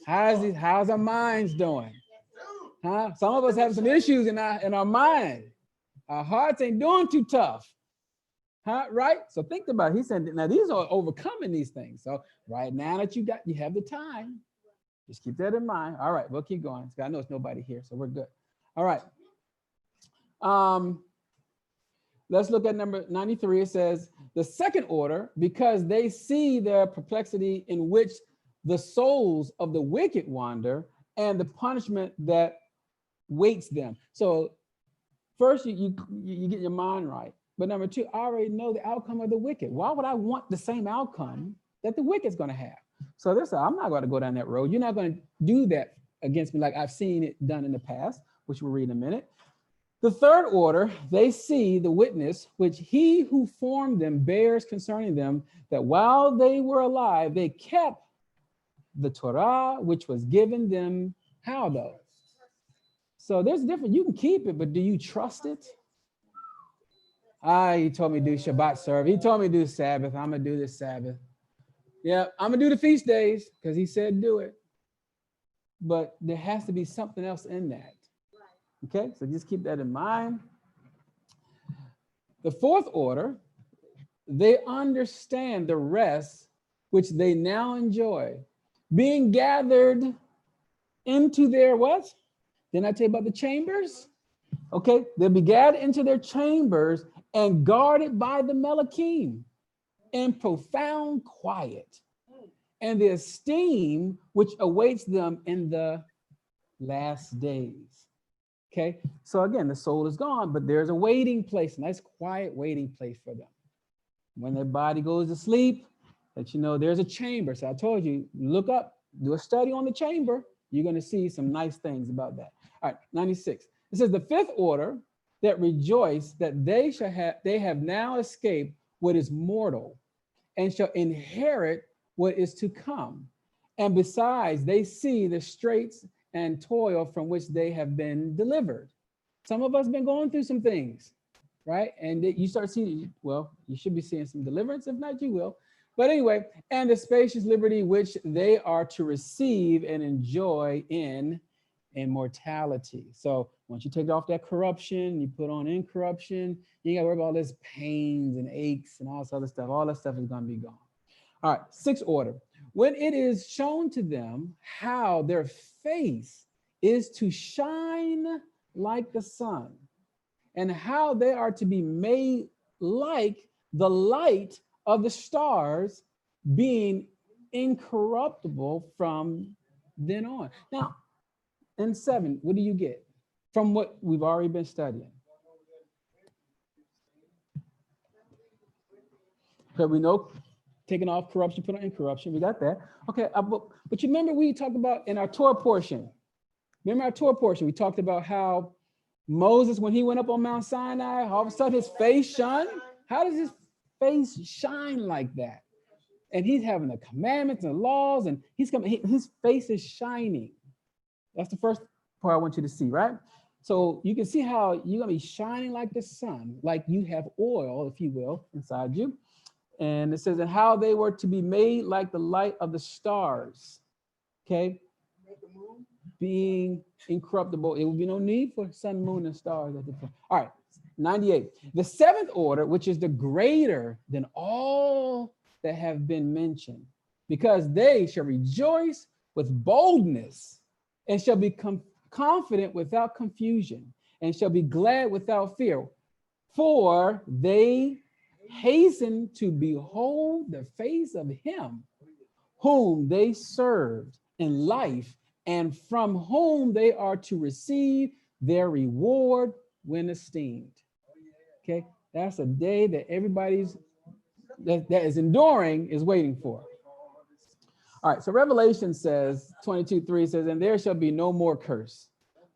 How's our minds doing? Huh? Some of us have some issues in our mind. Our hearts ain't doing too tough. Huh? Right? So think about it. He said, now these are overcoming these things. So right now that you have the time, just keep that in mind. All right, we'll keep going. I know it's nobody here, so we're good. All right. Let's look at number 93. It says, the second order, because they see the perplexity in which the souls of the wicked wander and the punishment that waits them. So first, you get your mind right. But number 2, I already know the outcome of the wicked. Why would I want the same outcome that the wicked's going to have? So I'm not going to go down that road. You're not going to do that against me like I've seen it done in the past, which we'll read in a minute. The third order, they see the witness which he who formed them bears concerning them, that while they were alive, they kept the Torah which was given them. How though? So there's a difference. You can keep it, but do you trust it? He told me to do Shabbat service. He told me to do Sabbath. I'm going to do this Sabbath. Yeah, I'm going to do the feast days because he said do it. But there has to be something else in that. Okay, so just keep that in mind. The fourth order, they understand the rest which they now enjoy, being gathered into their what? Didn't I tell you about the chambers? Okay, they'll be gathered into their chambers and guarded by the Melachim in profound quiet, and the esteem which awaits them in the last days. Okay, so again, the soul is gone, but there's a waiting place, a nice quiet waiting place for them. When their body goes to sleep, that there's a chamber. So I told you, look up, do a study on the chamber. You're going to see some nice things about that. All right, 96. It says the fifth order that rejoice that they have now escaped what is mortal and shall inherit what is to come. And besides, they see the straits and toil from which they have been delivered. Some of us been going through some things, right? And you start seeing, well, you should be seeing some deliverance. If not, you will. But anyway, and the spacious liberty which they are to receive and enjoy in immortality. So once you take off that corruption, you put on incorruption, you ain't got to worry about all this pains and aches and all this other stuff. All that stuff is going to be gone. All right, sixth order. When it is shown to them how their face is to shine like the sun, and how they are to be made like the light of the stars, being incorruptible from then on. Now, in 7, what do you get from what we've already been studying? Okay, we know taking off corruption, put on incorruption. We got that. Okay, but you remember we talked about in our Torah portion. Remember our Torah portion? We talked about how Moses, when he went up on Mount Sinai, all of a sudden his face shone. How does his face shine like that? And he's having the commandments and the laws, and his face is shining. That's the first part I want you to see, right? So you can see how you're gonna be shining like the sun, like you have oil, if you will, inside you. And it says, and how they were to be made like the light of the stars, okay? Being incorruptible. It will be no need for sun, moon, and stars at the point. All right, 98. The seventh order, which is the greater than all that have been mentioned, because they shall rejoice with boldness and shall be confident without confusion and shall be glad without fear. For they hasten to behold the face of him whom they served in life and from whom they are to receive their reward when esteemed. Okay, that's a day that everybody's that is enduring is waiting for. All right, so Revelation says, 22:3 says, and there shall be no more curse,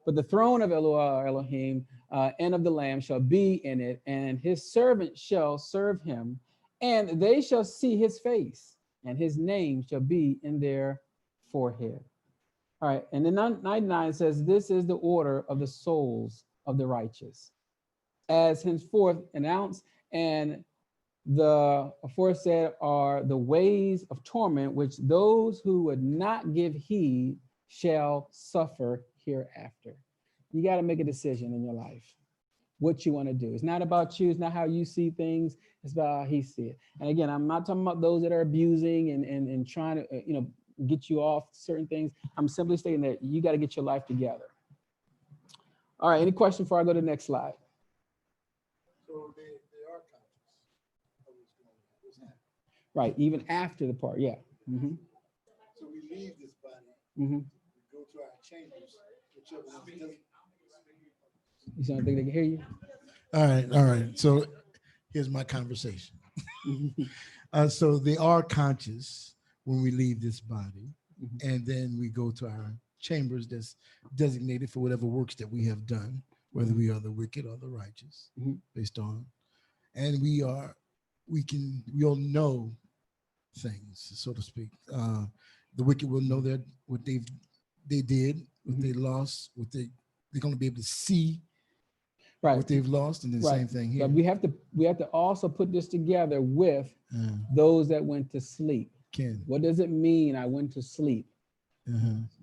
but the throne of Yahuah Elohim and of the Lamb shall be in it, and his servants shall serve him, and they shall see his face, and his name shall be in their forehead. All right, and then 99 says, this is the order of the souls of the righteous, as henceforth announced, and the aforesaid are the ways of torment which those who would not give heed shall suffer hereafter. You got to make a decision in your life, what you want to do. It's not about you. It's not how you see things. It's about how he sees it. And again, I'm not talking about those that are abusing and trying to, get you off certain things. I'm simply stating that you got to get your life together. All right. Any question before I go to the next slide? So they are conscious. Right. Even after the part. Yeah. Mm-hmm. So we leave this body. Mm-hmm. We go to our chambers. Whichever one doesn't. You don't think they can hear you? All right. So here's my conversation. So they are conscious when we leave this body, and then we go to our chambers that's designated for whatever works that we have done, whether we are the wicked or the righteous, based on, and we'll know things, so to speak. The wicked will know that what they did, what they lost, what they're going to be able to see. Right. What they've lost, and the same thing here. But we have to also put this together with those that went to sleep. What does it mean? I went to sleep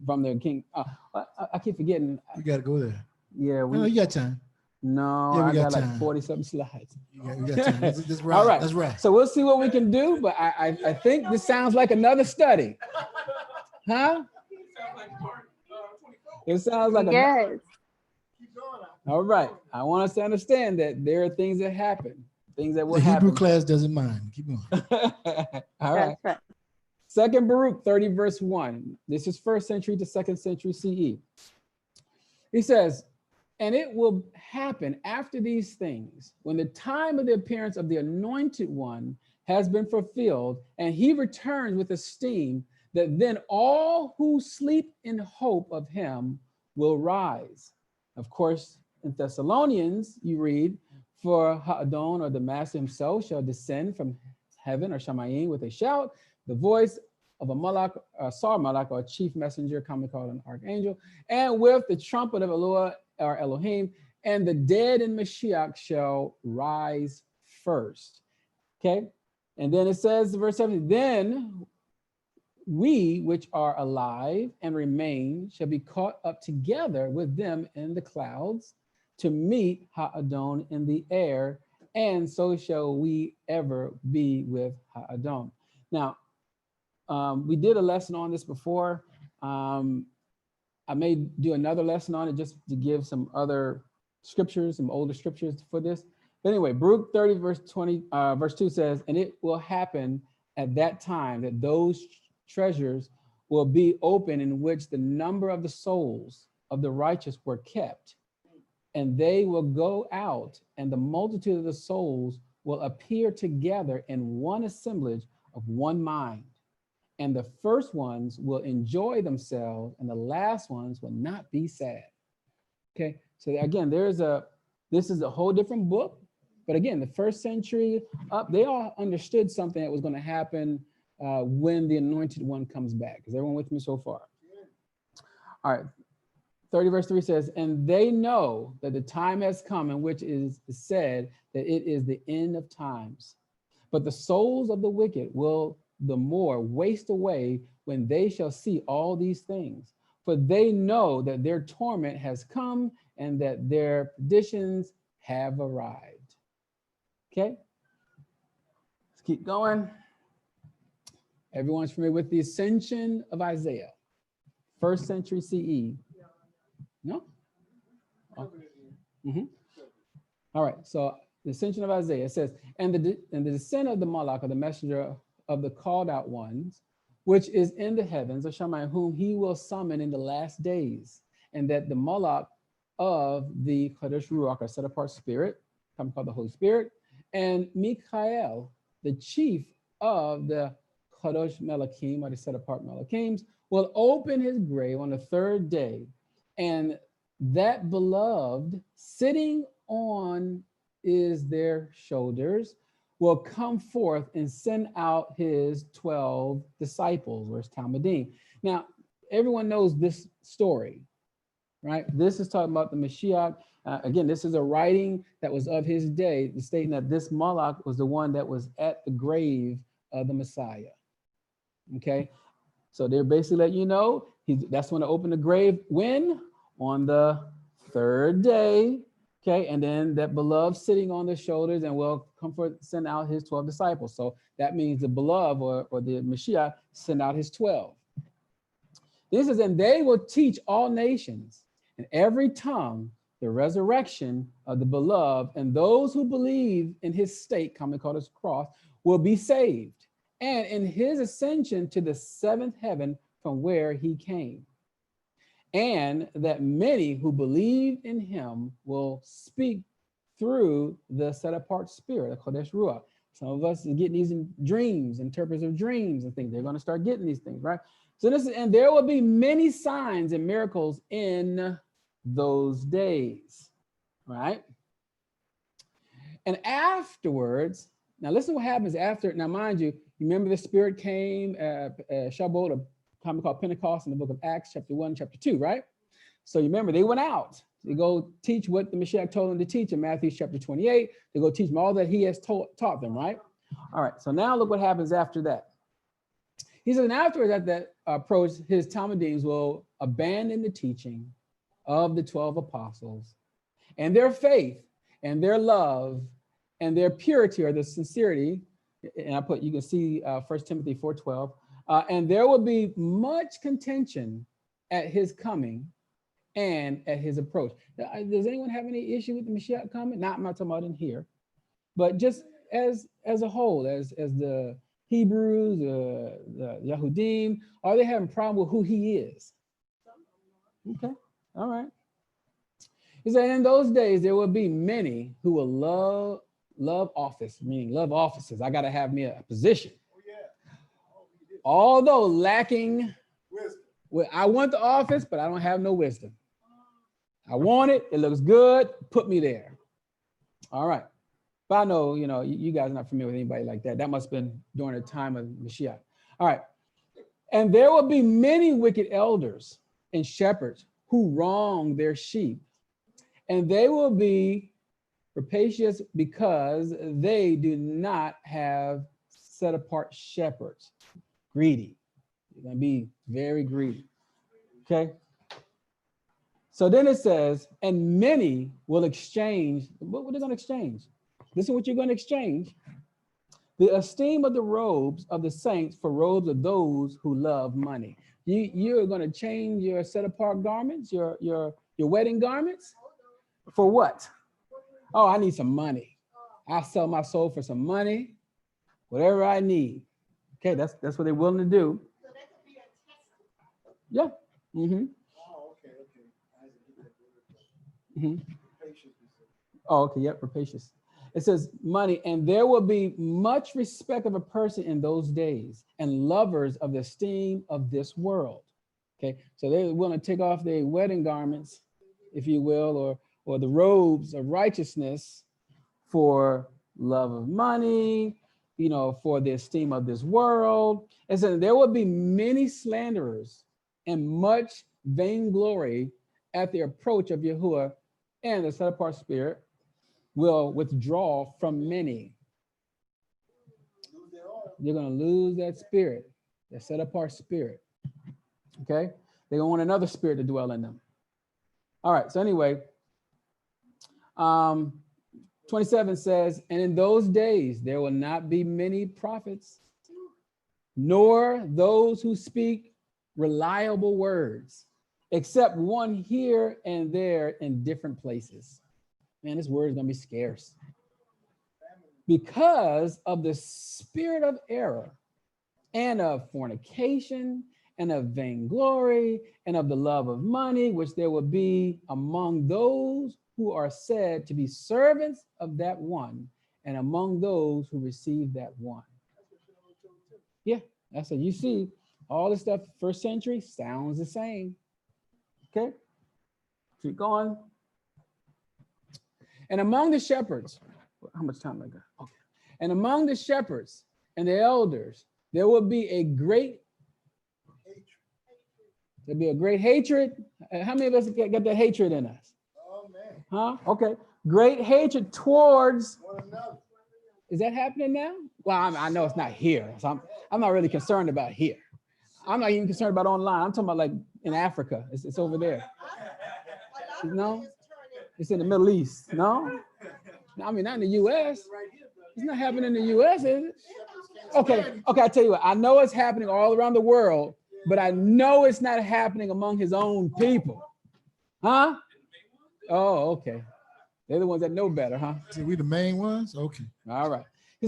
from the king. I keep forgetting. We got to go there. Yeah, you got time. No, yeah, I got time. Like 40-something slides. We got time. That's right. All right. That's right. So we'll see what we can do. But I think this sounds like another study, huh? It sounds like yes. All right. I want us to understand that there are things that happen, things that will happen. The Hebrew class doesn't mind. Keep going. All right. Right. Second Baruch 30 verse 1. This is 1st century to 2nd century CE. He says, and it will happen after these things, when the time of the appearance of the anointed one has been fulfilled, and he returns with esteem, that then all who sleep in hope of him will rise. Of course, in Thessalonians, you read, for Ha'adon, or the master himself, shall descend from heaven, or Shamayim, with a shout, the voice of a malak, a sar malak, or a chief messenger, commonly called an archangel, and with the trumpet of Yahuah, or Elohim, and the dead in Mashiach shall rise first. Okay? And then it says, verse 7, then we which are alive and remain shall be caught up together with them in the clouds to meet Ha'adon in the air, and so shall we ever be with Ha'adon. Now, we did a lesson on this before. I may do another lesson on it just to give some other scriptures, some older scriptures for this. But anyway, Baruch 30 verse 2 says, and it will happen at that time that those treasures will be open, in which the number of the souls of the righteous were kept, and they will go out, and the multitude of the souls will appear together in one assemblage of one mind. And the first ones will enjoy themselves, and the last ones will not be sad. Okay, so again, this is a whole different book. But again, the 1st century up, they all understood something that was going to happen when the anointed one comes back. Is everyone with me so far? All right. 30 verse 3 says, and they know that the time has come in which is said that it is the end of times. But the souls of the wicked will the more waste away when they shall see all these things. For they know that their torment has come, and that their perditions have arrived. Okay, let's keep going. Everyone's familiar with the ascension of Isaiah, 1st century CE. No? Oh. All right, so the ascension of Isaiah says, and the descent of the Malach, of the messenger of the called out ones, which is in the heavens, of Shammai, whom he will summon in the last days, and that the Malach of the Kadosh Ruach, or set apart spirit, come called the Holy Spirit, and Michael, the chief of the Kadosh Melachim, or the set apart Melachims, will open his grave on the 3rd day, and that beloved sitting on is their shoulders will come forth and send out his 12 disciples, or his Talmudim. Now, everyone knows this story, right? This is talking about the Mashiach. Again, this is a writing that was of his day, stating that this Malach was the one that was at the grave of the Messiah. Okay, so they're basically letting you know that's when to open the grave. When? On the 3rd day. Okay, and then that beloved sitting on the shoulders and will comfort, send out his 12 disciples. So that means the beloved or the Mashiach send out his 12. This is, and they will teach all nations and every tongue the resurrection of the beloved, and those who believe in his state, commonly called his cross, will be saved. And in his ascension to the 7th heaven from where he came. And that many who believe in him will speak through the set apart spirit, the Kodesh Ruach. Some of us are getting these in dreams, interpreters of dreams and things. They're going to start getting these things, right? So this is, and there will be many signs and miracles in those days, right? And afterwards, now listen what happens after. Now, mind you, remember the Spirit came, Shavuot, a time called Pentecost in the book of Acts, chapter 1, chapter 2, right? So you remember they went out. They go teach what the Mashiach told them to teach in Matthew chapter 28. They go teach them all that he has taught them, right? All right, so now look what happens after that. He says, and afterwards at that approach, his Talmudim will abandon the teaching of the 12 apostles and their faith and their love and their purity or the sincerity. And I put, you can see 1 Timothy 4:12. And there will be much contention at his coming and at his approach. Now, does anyone have any issue with the Mashiach coming? I'm not talking about in here, but just as a whole, as the Hebrews, the Yahudim, are they having a problem with who he is? Okay, all right. He said, in those days, there will be many who will love office, meaning love offices. I got to have me a position. Although lacking wisdom. Well, I want the office, but I don't have no wisdom. I want it. It looks good. Put me there. All right. But I know, you guys are not familiar with anybody like that. That must have been during the time of Mashiach. All right. And there will be many wicked elders and shepherds who wrong their sheep. And they will be rapacious because they do not have set apart shepherds. Greedy. You're going to be very greedy. Okay. So then it says, and many will exchange. What are they going to exchange? This is what you're going to exchange. The esteem of the robes of the saints for robes of those who love money. You're going to change your set apart garments, your wedding garments for what? Oh, I need some money. I'll sell my soul for some money, whatever I need. Okay, that's what they're willing to do. So that could be a test. Yeah. Mm-hmm. Oh, okay. Mm-hmm. Oh, okay. Yep, rapacious. It says money, and there will be much respect of a person in those days, and lovers of the esteem of this world. Okay, so they're willing to take off their wedding garments, if you will, or the robes of righteousness for love of money, for the esteem of this world. And so there will be many slanderers and much vainglory at the approach of Yahuah, and the set apart spirit will withdraw from many. You're going to lose that spirit, that set apart spirit. Okay? They're going to want another spirit to dwell in them. All right. So anyway, 27 says, and in those days there will not be many prophets, nor those who speak reliable words, except one here and there in different places. Man, this word is gonna be scarce. Because of the spirit of error and of fornication and of vainglory and of the love of money, which there will be among those who are said to be servants of that one, and among those who receive that one. Yeah, that's what you see. All the stuff first century sounds the same. Okay, keep going. And among the shepherds, how much time I got? Okay. And among the shepherds and the elders, there will be a great hatred. How many of us got that hatred in us? Oh, man. Huh? Okay. Great hatred towards. One another. Is that happening now? Well, I know it's not here. So I'm not really concerned about here. I'm not even concerned about online. I'm talking about like in Africa. It's over there. No? It's in the Middle East. No? I mean, not in the U.S. It's not happening in the U.S., is it? Okay, I tell you what, I know it's happening all around the world, but I know it's not happening among his own people. Huh? Oh, okay. They're the ones that know better, huh? See, we the main ones? Okay. All right.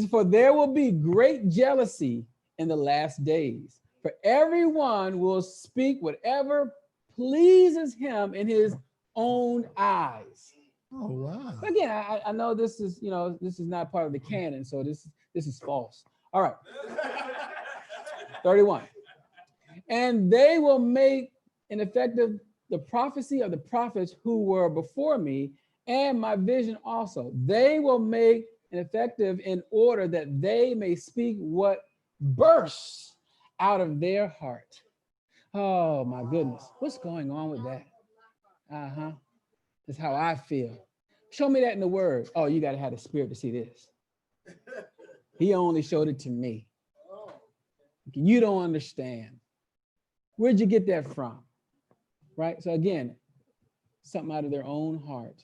For there will be great jealousy in the last days, for everyone will speak whatever pleases him in his own eyes. Oh, wow. But again, I know this is, this is not part of the canon, so this is false. All right. 31. And they will make ineffective the prophecy of the prophets who were before me, and my vision also. They will make ineffective in order that they may speak what bursts out of their heart. Oh my goodness. What's going on with that? Uh-huh. That's how I feel. Show me that in the word. Oh, you got to have the spirit to see this. He only showed it to me. You don't understand. Where'd you get that from? Right? So again, something out of their own heart.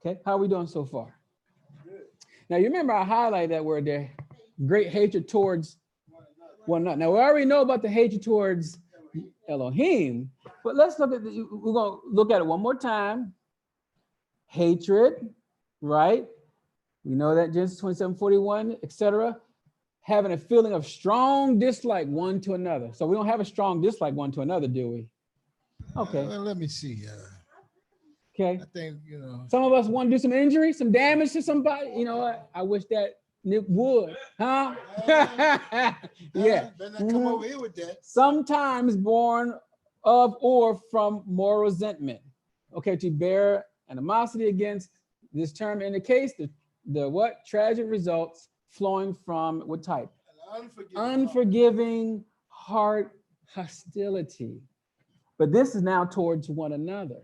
Okay, how are we doing so far? Now, you remember I highlighted that word there, great hatred towards one another. Now, we already know about the hatred towards Elohim, but let's look at, we're going to look at it one more time. Hatred, right? We know that Genesis 27:41, etc. Having a feeling of strong dislike one to another. So we don't have a strong dislike one to another, do we? Okay. Well, let me see. Okay. I think, Some of us want to do some injury, some damage to somebody. You know what? I wish that Nick would, huh? Yeah. Better not come over here with that. Sometimes born of or from moral resentment. Okay, to bear animosity against. This term indicates the what? Tragic results flowing from what type? Unforgiving heart hostility. But this is now towards one another.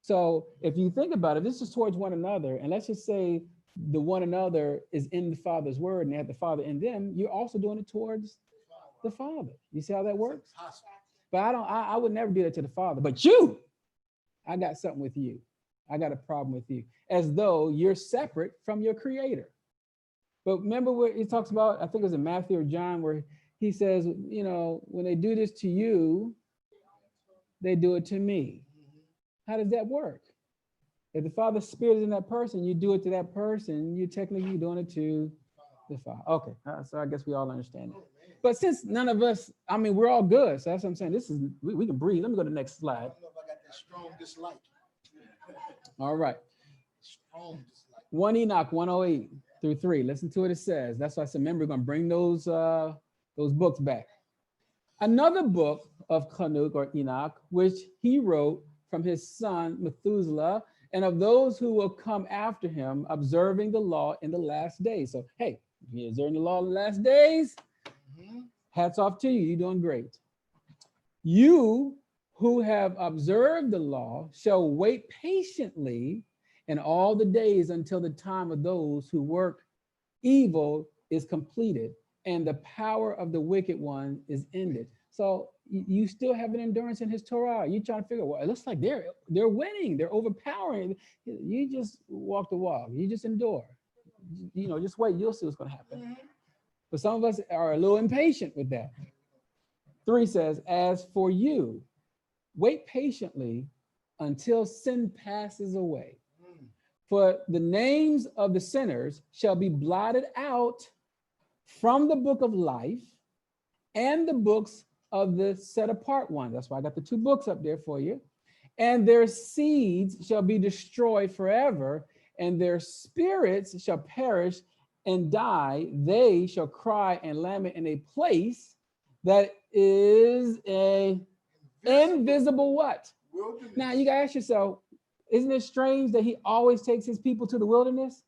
So if you think about it, this is towards one another, and let's just say the one another is in the Father's word and they have the Father in them, you're also doing it towards the Father. You see how that works? But I would never do that to the Father. But you, I got something with you. I got a problem with you, as though you're separate from your Creator. But remember what he talks about, I think it was in Matthew or John, where he says, when they do this to you, they do it to me. How does that work? If the Father's Spirit is in that person, you do it to that person, you're technically doing it to the Father. Okay, so I guess we all understand it. But since none of us, we're all good. So that's what I'm saying. We can breathe. Let me go to the next slide. I don't know if I got that strong dislike. All right. Strong dislike. 1 Enoch 108-3. Listen to what it says. That's why I said, remember, we're going to bring those books back. Another book of Chanuk or Enoch, which he wrote from his son Methuselah, and of those who will come after him, observing the law in the last days. So, hey, if you're observing the law in the last days, hats off to you. You're doing great. You who have observed the law shall wait patiently in all the days until the time of those who work evil is completed, and the power of the wicked one is ended. So you still have an endurance in his Torah. You trying to figure, well, it looks like they're winning, they're overpowering. You just walk the walk. You just endure. You know, just wait. You'll see what's going to happen. But some of us are a little impatient with that. 3 says, as for you, wait patiently until sin passes away. For the names of the sinners shall be blotted out from the book of life and the books of the set apart one. That's why I got the 2 books up there for you. And their seeds shall be destroyed forever, and their spirits shall perish and die. They shall cry and lament in a place that is a invisible what? Wilderness. Now you gotta ask yourself, isn't it strange that he always takes his people to the wilderness?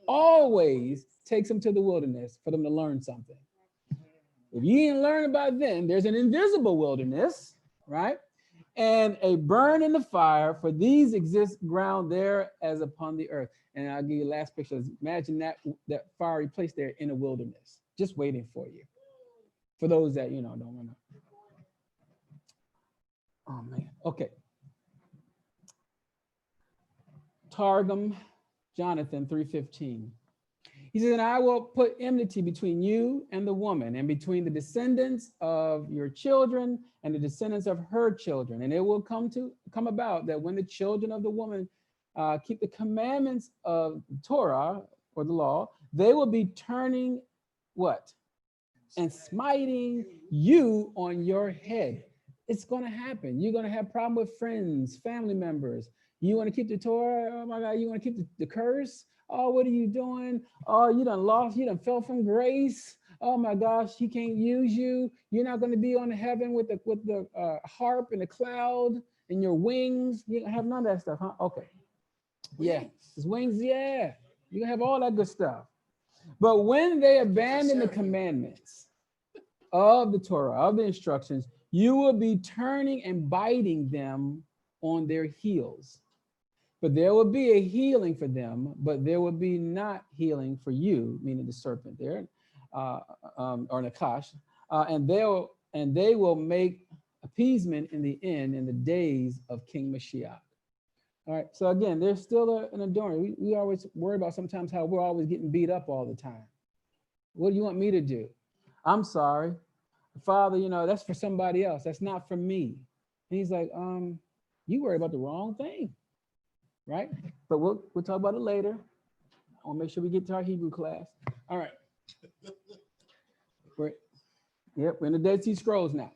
Always takes them to the wilderness for them to learn something. If you didn't learn about them, there's an invisible wilderness, right? And a burn in the fire, for these exist ground there as upon the earth. And I'll give you the last picture. Imagine that fiery place there in a wilderness, just waiting for you. For those that, you know, don't want to. Oh man, okay. Targum, Jonathan 3:15. He says, and I will put enmity between you and the woman, and between the descendants of your children and the descendants of her children. And it will come about that when the children of the woman keep the commandments of Torah or the law, they will be turning what? And smiting you on your head. It's going to happen. You're going to have problem with friends, family members. You want to keep the Torah? Oh my God, you want to keep the curse? Oh, what are you doing? Oh, you done lost, you done fell from grace. Oh my gosh, he can't use you. You're not going to be on heaven with the harp and the cloud and your wings. You don't have none of that stuff, huh? Okay. Yeah, his wings, yeah. You can have all that good stuff. But when they abandon the commandments of the Torah, of the instructions, you will be turning and biting them on their heels. But there will be a healing for them, but there will be not healing for you, meaning the serpent there, or Nakash, and they will make appeasement in the end in the days of King Mashiach. All right, so again, there's still an endurance. We always worry about sometimes how we're always getting beat up all the time. What do you want me to do? I'm sorry, Father, you know, that's for somebody else. That's not for me. And he's like, you worry about the wrong thing. Right? But we'll talk about it later. I want to make sure we get to our Hebrew class. All right. We're in the Dead Sea Scrolls now.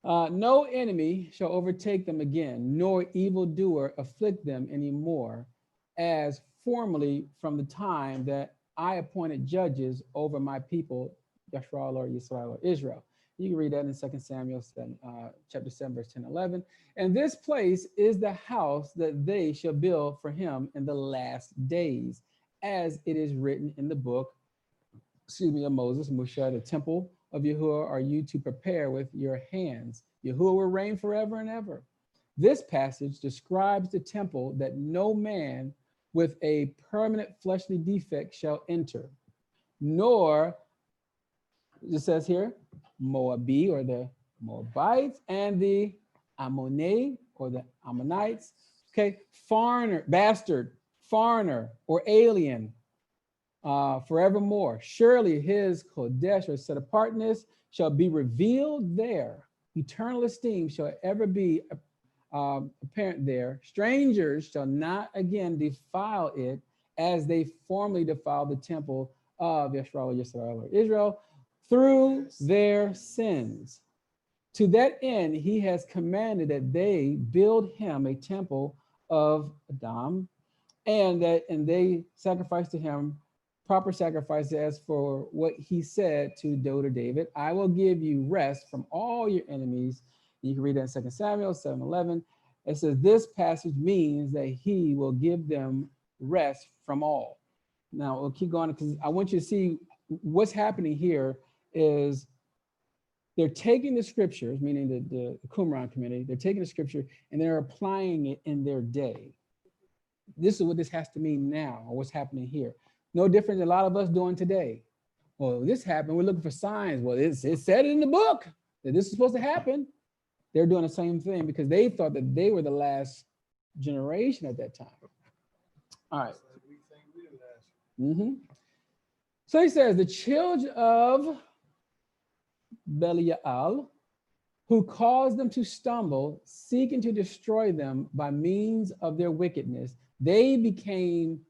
All right. No enemy shall overtake them again, nor evildoer afflict them anymore, as formerly from the time that I appointed judges over my people, Yashrael or Yisrael or Israel. You can read that in 2 Samuel chapter 7, verse 10, 11. And this place is the house that they shall build for him in the last days, as it is written in the book, of Moses, Moshe, the temple of Yahuah are you to prepare with your hands. Yahuah will reign forever and ever. This passage describes the temple that no man with a permanent fleshly defect shall enter, nor, it says here, Moabi or the Moabites and the Ammonei or the Ammonites, okay, foreigner, bastard, foreigner or alien, forevermore. Surely his Kodesh or set apartness shall be revealed there. Eternal esteem shall ever be apparent there. Strangers shall not again defile it as they formerly defiled the temple of Yisrael or Israel, through their sins. To that end, he has commanded that they build him a temple of Adam, and they sacrifice to him proper sacrifices as for what he said to daughter David, I will give you rest from all your enemies. You can read that in 2 Samuel 7:11. It says this passage means that he will give them rest from all. Now we'll keep going because I want you to see what's happening here is they're taking the scriptures, meaning the Qumran community, they're taking the scripture and they're applying it in their day. This is what this has to mean now, or what's happening here. No different than a lot of us doing today. Well, this happened. We're looking for signs. Well, it said it in the book that this is supposed to happen. They're doing the same thing because they thought that they were the last generation at that time. All right. So he says, the children of Belial, who caused them to stumble, seeking to destroy them by means of their wickedness, they became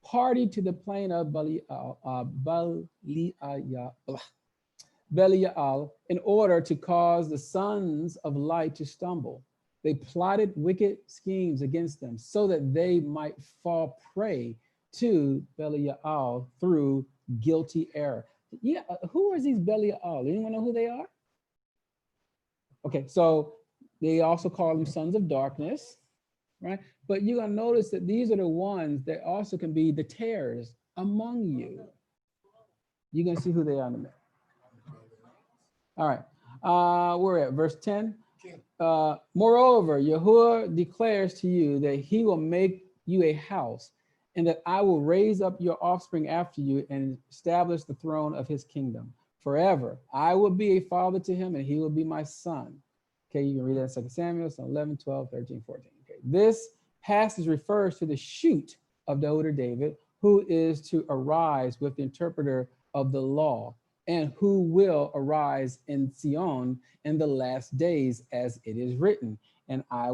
party to the plan of Belial in order to cause the sons of light to stumble. They plotted wicked schemes against them so that they might fall prey to Belial through guilty error. Yeah, who are these Belial? Anyone know who they are? Okay, so they also call them sons of darkness, right? But you're gonna notice that these are the ones that also can be the tares among you. You're gonna see who they are in a minute. All right, we're at verse 10. Moreover, Yahuah declares to you that he will make you a house, and that I will raise up your offspring after you and establish the throne of his kingdom forever. I will be a father to him, and he will be my son. Okay, you can read that in 2 Samuel, so 11, 12, 13, 14. Okay, this passage refers to the shoot of the older David, who is to arise with the interpreter of the law, and who will arise in Zion in the last days, as it is written. And I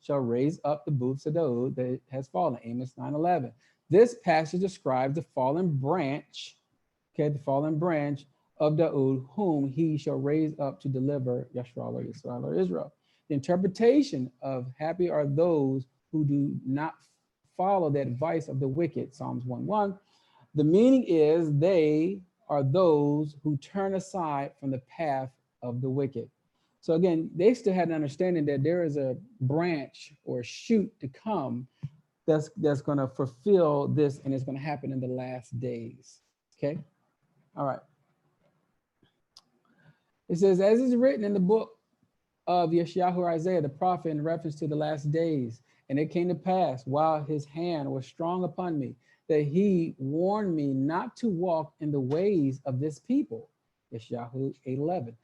shall raise up the booths of Daud that has fallen. Amos 9:11. This passage describes the fallen branch, okay, the fallen branch of Daud, whom he shall raise up to deliver Yisrael or Israel. The interpretation of happy are those who do not follow the advice of the wicked, Psalms 1:1. The meaning is they are those who turn aside from the path of the wicked. So again, they still had an understanding that there is a branch or shoot to come that's going to fulfill this, and it's going to happen in the last days. Okay, all right. It says, as is written in the book of Yeshayahu Isaiah, the prophet, in reference to the last days, and it came to pass while his hand was strong upon me, that he warned me not to walk in the ways of this people. Yeshayahu 8:11.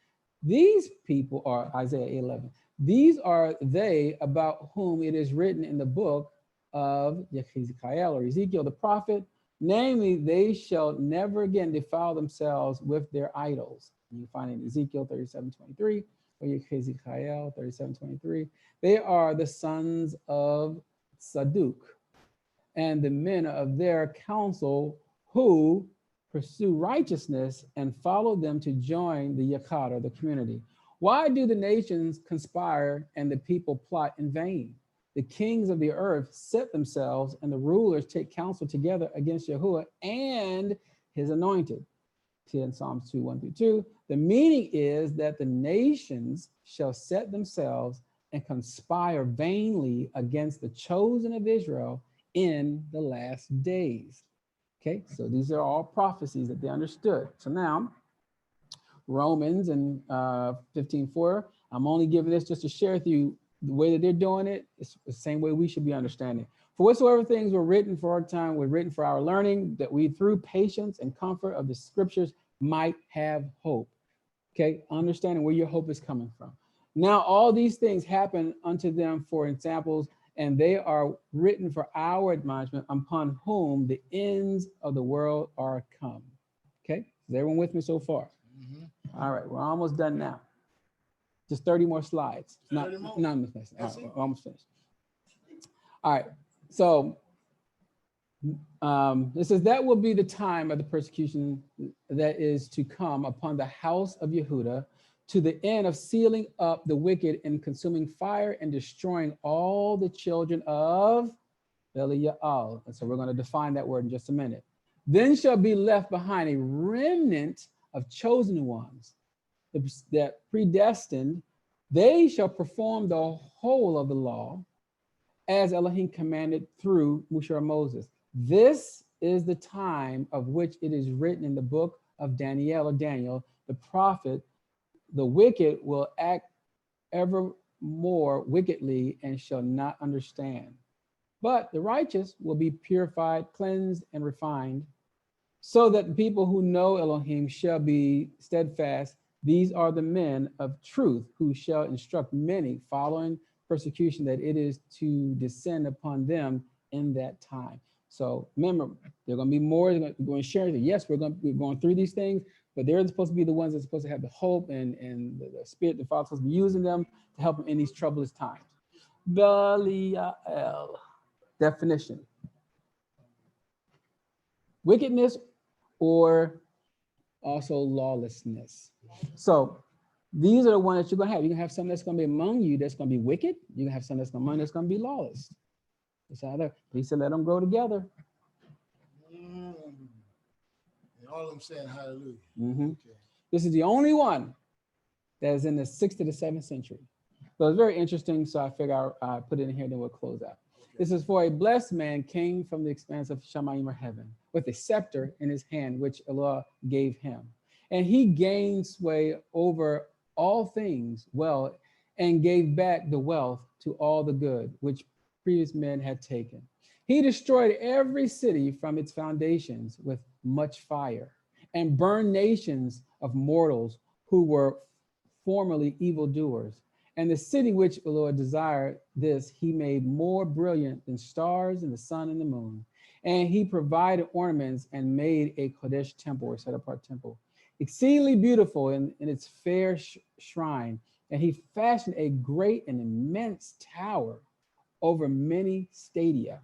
These people are Isaiah 8:11. These are they about whom it is written in the book of Ezekiel or Ezekiel the prophet, namely, they shall never again defile themselves with their idols. And you find it in Ezekiel 37:23 or Ezekiel 37:23. They are the sons of Saduk and the men of their counsel who pursue righteousness and follow them to join the Yakad or the community. Why do the nations conspire and the people plot in vain? The kings of the earth set themselves and the rulers take counsel together against Yahuah and his anointed. See in Psalms 2:1-2. The meaning is that the nations shall set themselves and conspire vainly against the chosen of Israel in the last days. Okay, so these are all prophecies that they understood. So now, Romans and 15:4, I'm only giving this just to share with you the way that they're doing it. It's the same way we should be understanding. For whatsoever things were written for our time, were written for our learning, that we through patience and comfort of the scriptures might have hope. Okay, understanding where your hope is coming from. Now, all these things happen unto them for examples, and they are written for our admonishment, upon whom the ends of the world are come. Okay, is everyone with me so far? All right, we're almost done now. Just 30 more slides. Not almost finished. All right, we're almost finished. All right, so it says that will be the time of the persecution that is to come upon the house of Yehudah, to the end of sealing up the wicked and consuming fire and destroying all the children of Belial. And so we're going to define that word in just a minute. Then shall be left behind a remnant of chosen ones that predestined. They shall perform the whole of the law as Elohim commanded through Moshe or Moses. This is the time of which it is written in the book of Daniel or Daniel, the prophet, the wicked will act ever more wickedly and shall not understand. But the righteous will be purified, cleansed, and refined. so that the people who know Elohim shall be steadfast. These are the men of truth who shall instruct many following persecution that it is to descend upon them in that time. So remember, there are going to be more. We're going to share. Yes, we're going through these things, but they're supposed to be the ones that's supposed to have the hope and the spirit. The Father's supposed to be using them to help them in these troublous times. Belial. Definition: wickedness or also lawlessness. So these are the ones that you're going to have. You're going to have some that's going to be among you that's going to be wicked. You're going to have some that's going to be lawless. It's either, he said, let them grow together. And all of them saying hallelujah. Okay. This is the only one that is in the 6th to the 7th century. So it's very interesting. So I figure I put it in here, then we'll close out. This is for a blessed man came from the expanse of Shamayim or heaven with a scepter in his hand, which Allah gave him. And he gained sway over all things well and gave back the wealth to all the good, which previous men had taken. He destroyed every city from its foundations with much fire and burned nations of mortals who were formerly evildoers. And the city which the Lord desired this, he made more brilliant than stars and the sun and the moon. And he provided ornaments and made a Kodesh temple, or set apart temple, exceedingly beautiful in its fair shrine. And he fashioned a great and immense tower over many stadia,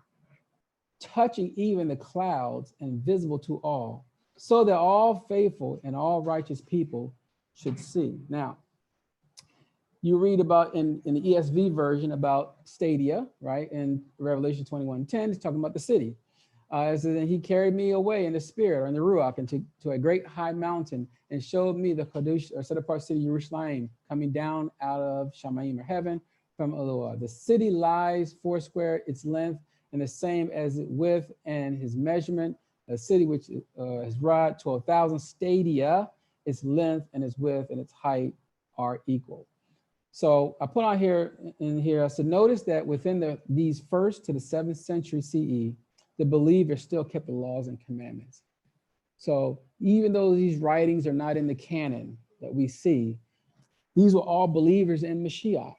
touching even the clouds and visible to all, so that all faithful and all righteous people should see. Now, you read about in the ESV version about stadia, right? In Revelation 21:10, it's talking about the city. It says, and he carried me away in the spirit or in the Ruach into to a great high mountain and showed me the Kadosh or set apart city Jerusalem coming down out of Shamayim or heaven from Eloah. The city lies foursquare, its length and the same as its width and his measurement. A city which has rod 12,000 stadia, its length and its width and its height are equal. So I put on here I said, notice that within these 1st to the 7th century CE, the believers still kept the laws and commandments. So even though these writings are not in the canon that we see, these were all believers in Mashiach.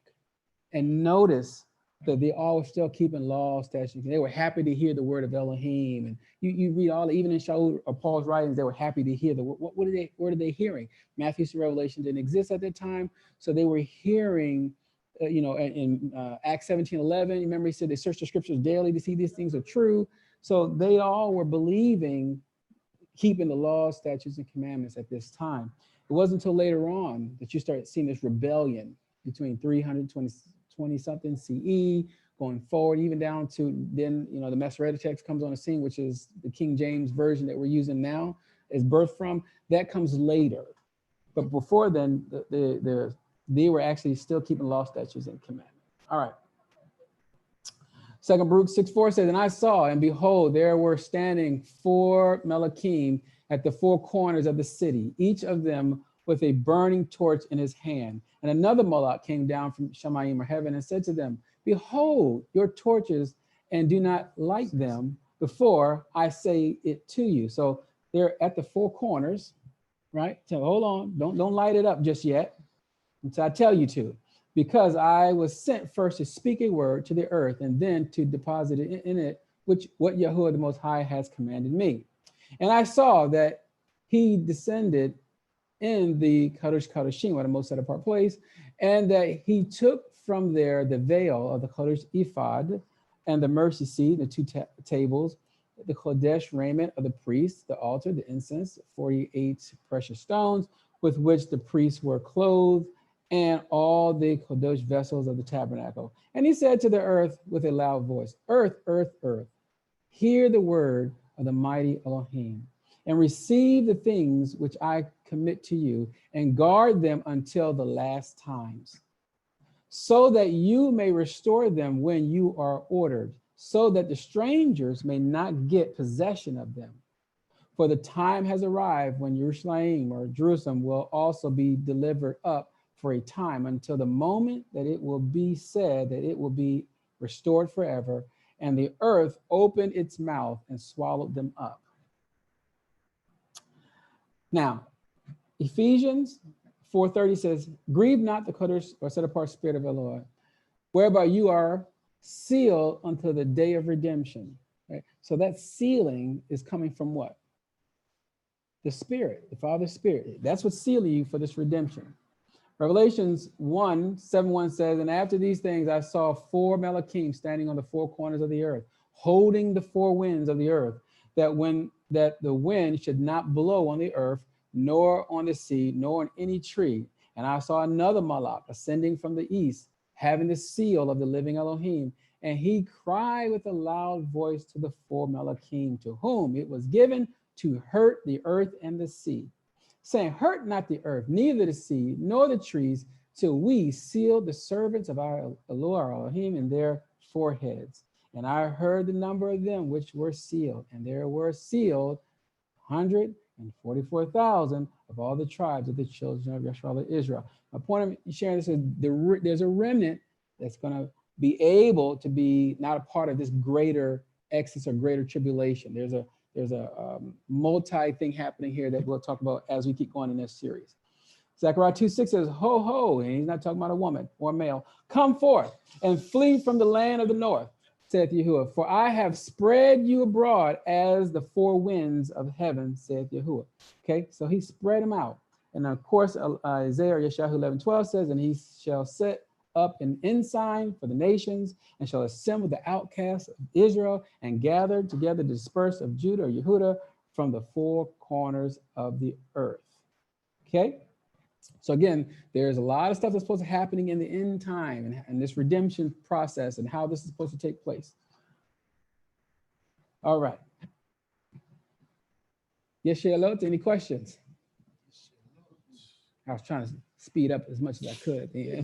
And notice that they all were still keeping laws, statutes. They were happy to hear the word of Elohim. And you read all, even in Shaul or Paul's writings, they were happy to hear the word. What are they hearing? Matthew to Revelation didn't exist at that time. So they were hearing, in Acts 17:11, remember he said they searched the scriptures daily to see these things are true. So they all were believing, keeping the laws, statutes, and commandments at this time. It wasn't until later on that you start seeing this rebellion between 320 something CE going forward, even down to then, the Masoretic text comes on the scene, which is the King James version that we're using now is birthed from. That comes later. But before then, they were actually still keeping law, statutes, and commandments. All right. 2 Baruch 6:4 says, and I saw, and behold, there were standing 4 Melachim at the 4 corners of the city, each of them with a burning torch in his hand. And another Malach came down from Shamayim or heaven and said to them, behold your torches, and do not light them before I say it to you. So they're at the 4 corners, right? So hold on, don't light it up just yet until I tell you to. Because I was sent first to speak a word to the earth and then to deposit it in it, what Yahuah the Most High has commanded me. And I saw that he descended in the Kadosh Kadoshim, or the most set apart place, and that he took from there the veil of the Kodesh ephod and the mercy seat, the 2 tables, the Kodesh raiment of the priests, the altar, the incense, 48 precious stones with which the priests were clothed, and all the Kodesh vessels of the tabernacle. And he said to the earth with a loud voice, earth, earth, earth, hear the word of the mighty Elohim, and receive the things which I commit to you, and guard them until the last times, so that you may restore them when you are ordered, so that the strangers may not get possession of them. For the time has arrived when Jerusalem or Jerusalem will also be delivered up for a time, until the moment that it will be said that it will be restored forever, and the earth opened its mouth and swallowed them up. Now, Ephesians 4:30 says, grieve not the Kodesh or set apart spirit of the Lord, whereby you are sealed until the day of redemption. Right? So that sealing is coming from what? The Spirit, the Father's Spirit. That's what's sealing you for this redemption. Revelations 1:7-1 says, and after these things I saw 4 Malachim standing on the 4 corners of the earth, holding the 4 winds of the earth, that the wind should not blow on the earth, nor on the sea, nor on any tree. And I saw another Malach ascending from the east, having the seal of the living Elohim. And he cried with a loud voice to the 4 Malachim, to whom it was given to hurt the earth and the sea, saying, hurt not the earth, neither the sea, nor the trees, till we seal the servants of our Elohim in their foreheads. And I heard the number of them which were sealed, and there were sealed 144,000 of all the tribes of the children of Yeshua Israel. My point of sharing this is there's a remnant that's going to be able to be not a part of this greater exodus or greater tribulation. There's a multi thing happening here that we'll talk about as we keep going in this series. Zechariah 2:6 says, ho, ho, and he's not talking about a woman or a male. Come forth and flee from the land of the north, saith Yahuah, for I have spread you abroad as the 4 winds of heaven, saith Yahuah. Okay, so he spread them out. And of course, Isaiah Yeshayahu 11:12 says, and he shall set up an ensign for the nations, and shall assemble the outcasts of Israel, and gather together the dispersed of Judah or Yehudah from the 4 corners of the earth. Okay, so again, there's a lot of stuff that's supposed to happening in the end time and this redemption process and how this is supposed to take place. All right. Yes, Charlotte, any questions? I was trying to speed up as much as I could. Yeah.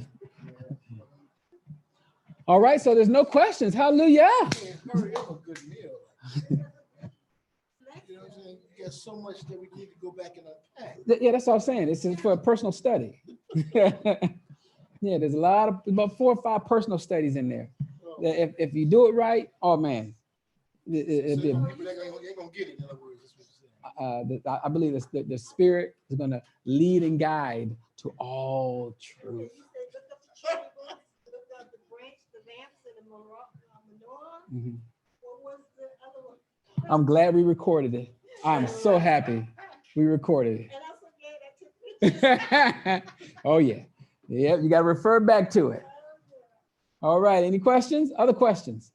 All right, so there's no questions. Hallelujah. Hurry up a good meal. You know what I'm saying? You got so much that we need to go back and unpack. Yeah, that's what I'm saying. This is for a personal study. Yeah, there's about 4 or 5 personal studies in there. If you do it right, oh man. People ain't gonna get it, in other words. I believe the Spirit is going to lead and guide to all truth. Mhm. I'm glad we recorded it. I'm so happy we recorded it. Oh yeah. Yeah, you got to refer back to it. All right. Any questions? Other questions?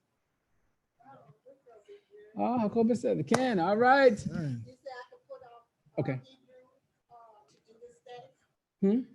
Oh, Jacob said we can. All right. Okay. Hallelujah.